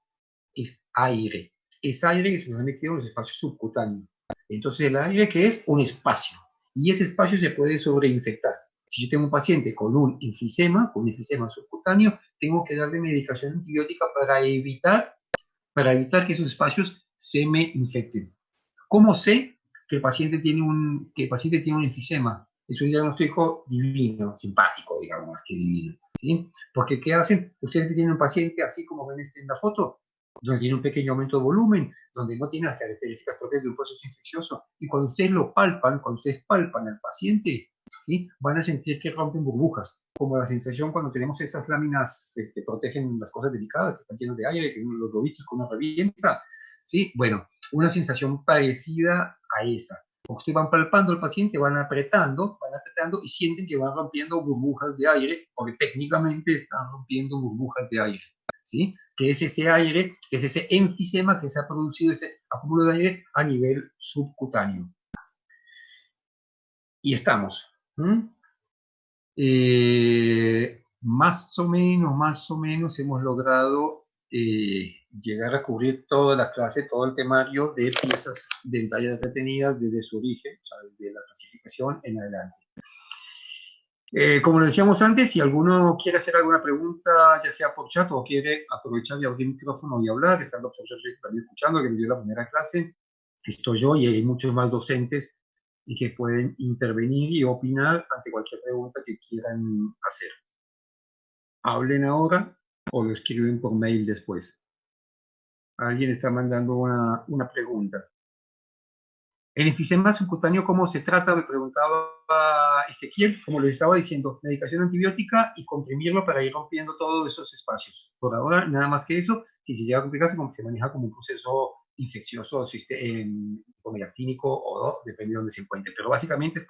Es aire. Es aire que se nos ha metido en los espacios subcutáneos. Entonces, el aire, que es un espacio, y ese espacio se puede sobreinfectar. Si yo tengo un paciente con un enfisema subcutáneo, tengo que darle medicación antibiótica para evitar que esos espacios se me infecten. ¿Cómo sé que el paciente tiene un enfisema? Es un diagnóstico divino, simpático, digamos, más que divino, ¿sí? Porque, ¿qué hacen? Ustedes tienen un paciente así como ven en la foto, donde tiene un pequeño aumento de volumen, donde no tiene las características propias de un proceso infeccioso, y cuando ustedes palpan al paciente, ¿sí? Van a sentir que rompen burbujas, como la sensación cuando tenemos esas láminas que protegen las cosas delicadas, que están llenas de aire, que los globitos que uno revienta, ¿sí? Bueno, una sensación parecida a esa. Ustedes van palpando al paciente, van apretando y sienten que van rompiendo burbujas de aire, porque técnicamente están rompiendo burbujas de aire, ¿sí? Que es ese aire, que es ese enfisema que se ha producido, ese acúmulo de aire a nivel subcutáneo. Y estamos. Más o menos hemos logrado llegar a cubrir toda la clase, todo el temario de piezas dentarias retenidas desde su origen, o sea, desde la clasificación en adelante. Como lo decíamos antes, si alguno quiere hacer alguna pregunta, ya sea por chat o quiere aprovechar y abrir el micrófono y hablar, está el doctor Jorge también escuchando, que me dio la primera clase, estoy yo y hay muchos más docentes y que pueden intervenir y opinar ante cualquier pregunta que quieran hacer. Hablen ahora o lo escriben por mail después. Alguien está mandando una pregunta. El enfisema subcutáneo, ¿cómo se trata? Me preguntaba Ezequiel. Como les estaba diciendo, medicación antibiótica y comprimirlo para ir rompiendo todos esos espacios. Por ahora, nada más que eso. Si se llega a complicarse, se maneja como un proceso infeccioso clínico o depende de dónde se encuentre. Pero básicamente es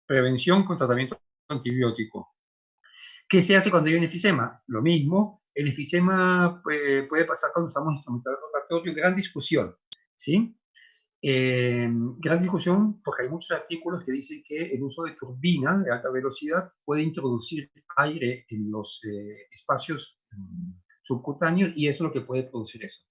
prevención con tratamiento antibiótico. ¿Qué se hace cuando hay un enfisema? Lo mismo. El enfisema puede pasar cuando estamos instrumentando el rotatorio. Gran discusión, ¿sí? Gran discusión porque hay muchos artículos que dicen que el uso de turbina de alta velocidad puede introducir aire en los espacios subcutáneos y eso es lo que puede producir eso.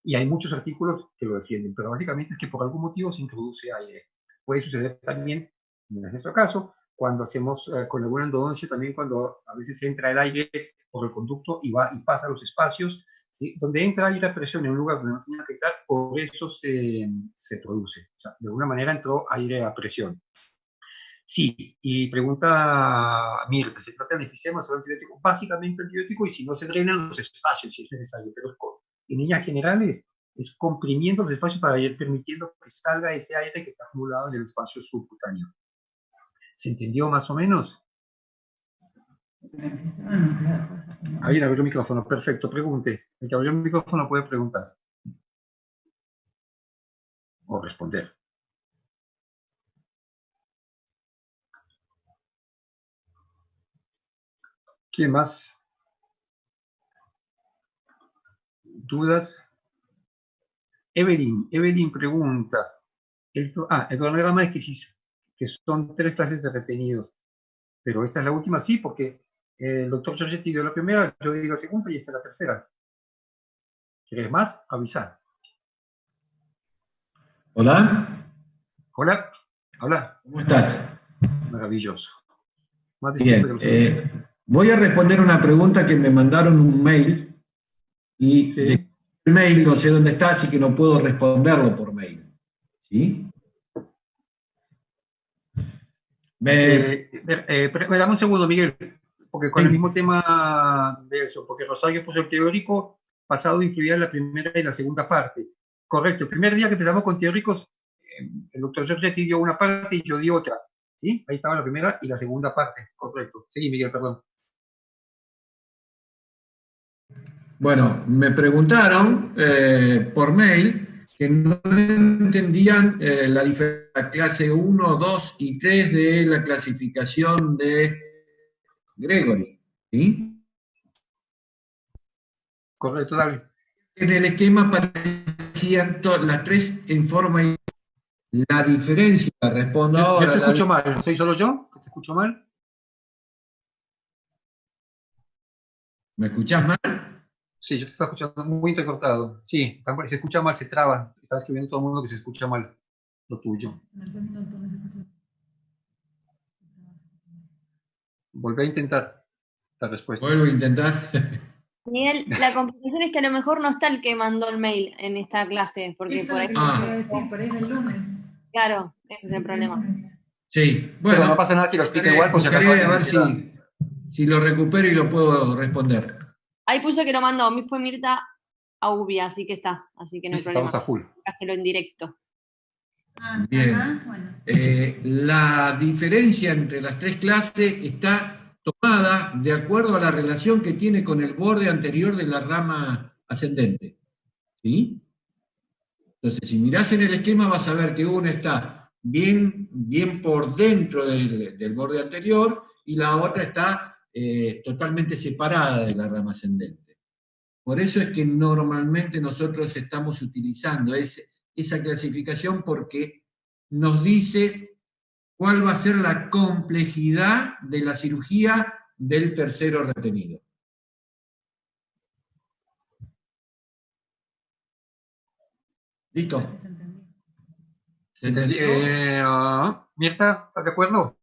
Y hay muchos artículos que lo defienden, pero básicamente es que por algún motivo se introduce aire. Puede suceder también, en nuestro caso, cuando hacemos con alguna endodoncia, también cuando a veces entra el aire por el conducto y pasa a los espacios, ¿sí? Donde entra aire a presión en un lugar donde no tiene que entrar, por eso se produce. O sea, de alguna manera entró aire a presión. Sí, y pregunta Mirta, ¿se trata de enfisema solo antibiótico? Básicamente antibiótico, y si no se drenan los espacios, si es necesario, pero en líneas generales es comprimiendo los espacios para ir permitiendo que salga ese aire que está acumulado en el espacio subcutáneo. ¿Se entendió más o menos? Alguien abrió el micrófono, perfecto, pregunte. El que abrió el micrófono puede preguntar. O responder. ¿Quién más? ¿Dudas? Evelyn pregunta. El cronograma es que son 3 clases de retenidos. Pero esta es la última, sí, porque el doctor Giorgetti dio la primera, yo digo la segunda y esta es la tercera. ¿Quieres más? Avisar. Hola. Hola. Hola. ¿Cómo estás? Maravilloso. Más Bien. Voy a responder una pregunta que me mandaron un mail y sí. el mail no sé dónde está, así que no puedo responderlo por mail. ¿Sí? Me dame un segundo, Miguel, porque con sí. el mismo tema de eso, porque Rosario puso el teórico, pasado incluía la primera y la segunda parte. Correcto, el primer día que empezamos con teóricos, el doctor Giorgetti dio una parte y yo di otra. ¿Sí? Ahí estaba la primera y la segunda parte, correcto. Sí, Miguel, perdón. Bueno, me preguntaron por mail que no entendían la clase 1, 2 y 3 de la clasificación de Gregory. ¿Sí? Correcto, David. En el esquema aparecían las 3 en forma La diferencia, respondo Yo ahora, te escucho mal, ¿soy solo yo? ¿Te escucho mal? ¿me escuchás mal? Sí, yo te estaba escuchando muy entrecortado. Sí, se escucha mal, se traba. Estaba escribiendo todo el mundo que se escucha mal lo tuyo. Volví a intentar la respuesta. Vuelvo a intentar. Miguel, la complicación es que a lo mejor no está el que mandó el mail en esta clase, porque Eso por es ahí, lo que les iba a decir, por ahí es el lunes. claro, ese es el problema. Sí, Pero no bueno, pasa nada si lo explica buscaré, igual, por si acaso buscaré a alguien ver se queda. si lo recupero y lo puedo responder. Ahí puso que lo mandó, a mí fue Mirta Aubia, así que está, así que no hay Listo, estamos problema. a full. Hácelo en directo. Ah, Bien. ajá, bueno. La diferencia entre las tres clases está tomada de acuerdo a la relación que tiene con el borde anterior de la rama ascendente. ¿Sí? Entonces, si mirás en el esquema vas a ver que una está bien por dentro del borde anterior y la otra está totalmente separada de la rama ascendente. Por eso es que normalmente nosotros estamos utilizando esa clasificación porque nos dice cuál va a ser la complejidad de la cirugía del tercero retenido. ¿Listo? ¿Se entendió? Mirta, ¿estás de acuerdo?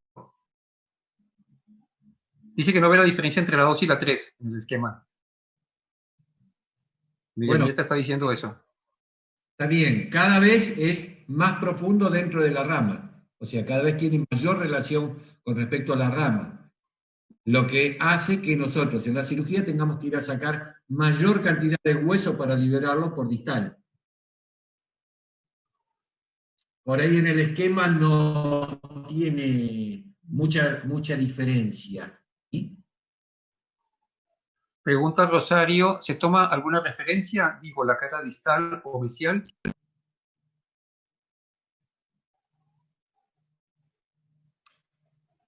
Dice que no ve la diferencia entre la 2 y la 3 en el esquema. Bueno, Mirta está diciendo eso. está bien, cada vez es más profundo dentro de la rama, o sea, cada vez tiene mayor relación con respecto a la rama, lo que hace que nosotros en la cirugía tengamos que ir a sacar mayor cantidad de hueso para liberarlo por distal. Por ahí en el esquema no tiene mucha diferencia. ¿Sí? Pregunta Rosario, ¿se toma alguna referencia? Digo, la cara distal o mesial.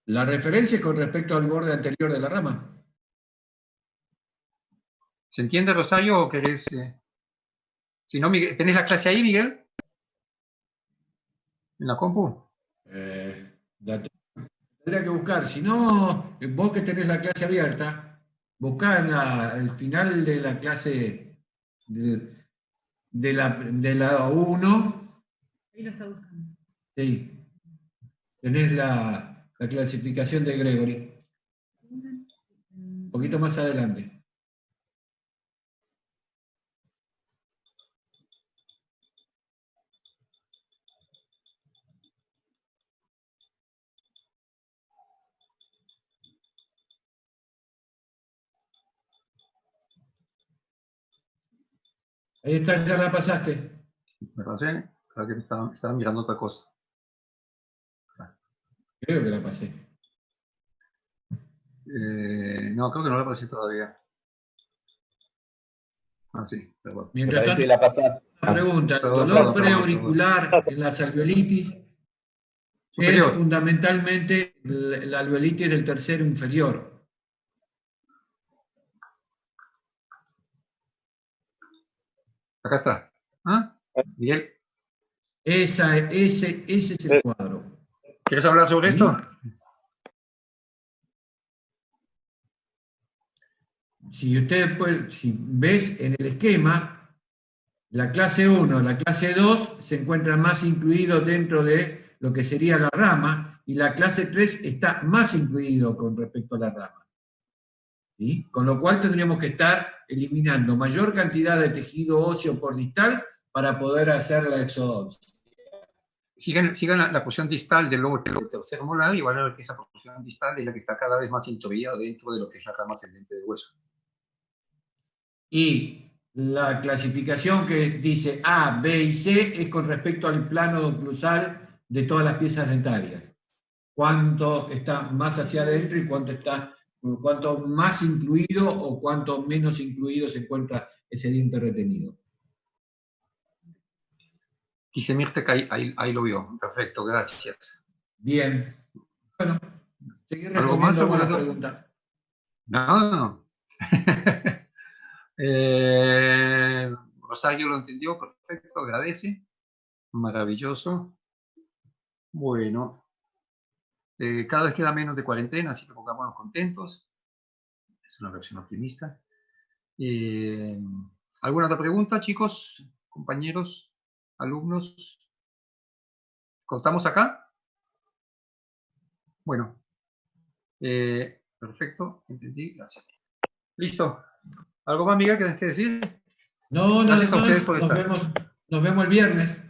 La referencia es con respecto al borde anterior de la rama. ¿Se entiende, Rosario, o querés...? Si no, Miguel, ¿tenés la clase ahí, Miguel? ¿En la compu? La tendría que buscar. Si no, vos que tenés la clase abierta, buscá el final de la clase de la 1. Ahí lo está buscando. Sí, tenés la clasificación de Gregory. Un poquito más adelante. Ahí está, ya la pasaste. Me pasé, creo que estaba mirando otra cosa. Creo que la pasé. No, creo que no la pasé todavía. Ah, sí, perdón. Mientras tanto, la pasaste. una pregunta. El Perdón, dolor perdón. preauricular en las alveolitis es Superior. fundamentalmente la alveolitis del tercero inferior. Acá está. ¿Ah? Miguel, Ese es el cuadro. ¿quieres hablar sobre ¿Sí? esto? Si ves en el esquema, la clase 1, la clase 2 se encuentran más incluidos dentro de lo que sería la rama, y la clase 3 está más incluido con respecto a la rama. ¿Sí? Con lo cual tendríamos que estar eliminando mayor cantidad de tejido óseo por distal para poder hacer la exodoncia. Sigan la porción distal del lobo del tercer molar y van a ver que esa porción distal es la que está cada vez más introducida dentro de lo que es la rama ascendente del hueso. Y la clasificación que dice A, B y C es con respecto al plano oclusal de todas las piezas dentarias. Cuánto está más hacia adentro y cuánto más incluido o cuánto menos incluido se encuentra ese diente retenido. Dice Mirta que ahí lo vio. Perfecto, gracias. Bien. Bueno, seguí ¿Algo más? respondiendo algunas preguntas. No. Rosario lo entendió, perfecto, agradece. Maravilloso. Bueno, cada vez queda menos de cuarentena, así que pongámonos contentos. Es una versión optimista. ¿Alguna otra pregunta, chicos, compañeros, alumnos? ¿Cortamos acá? Bueno, perfecto, entendí, gracias. Listo. ¿Algo más, Miguel, que tenés que decir? No, nada Gracias a ustedes más. por estar. Nos vemos el viernes.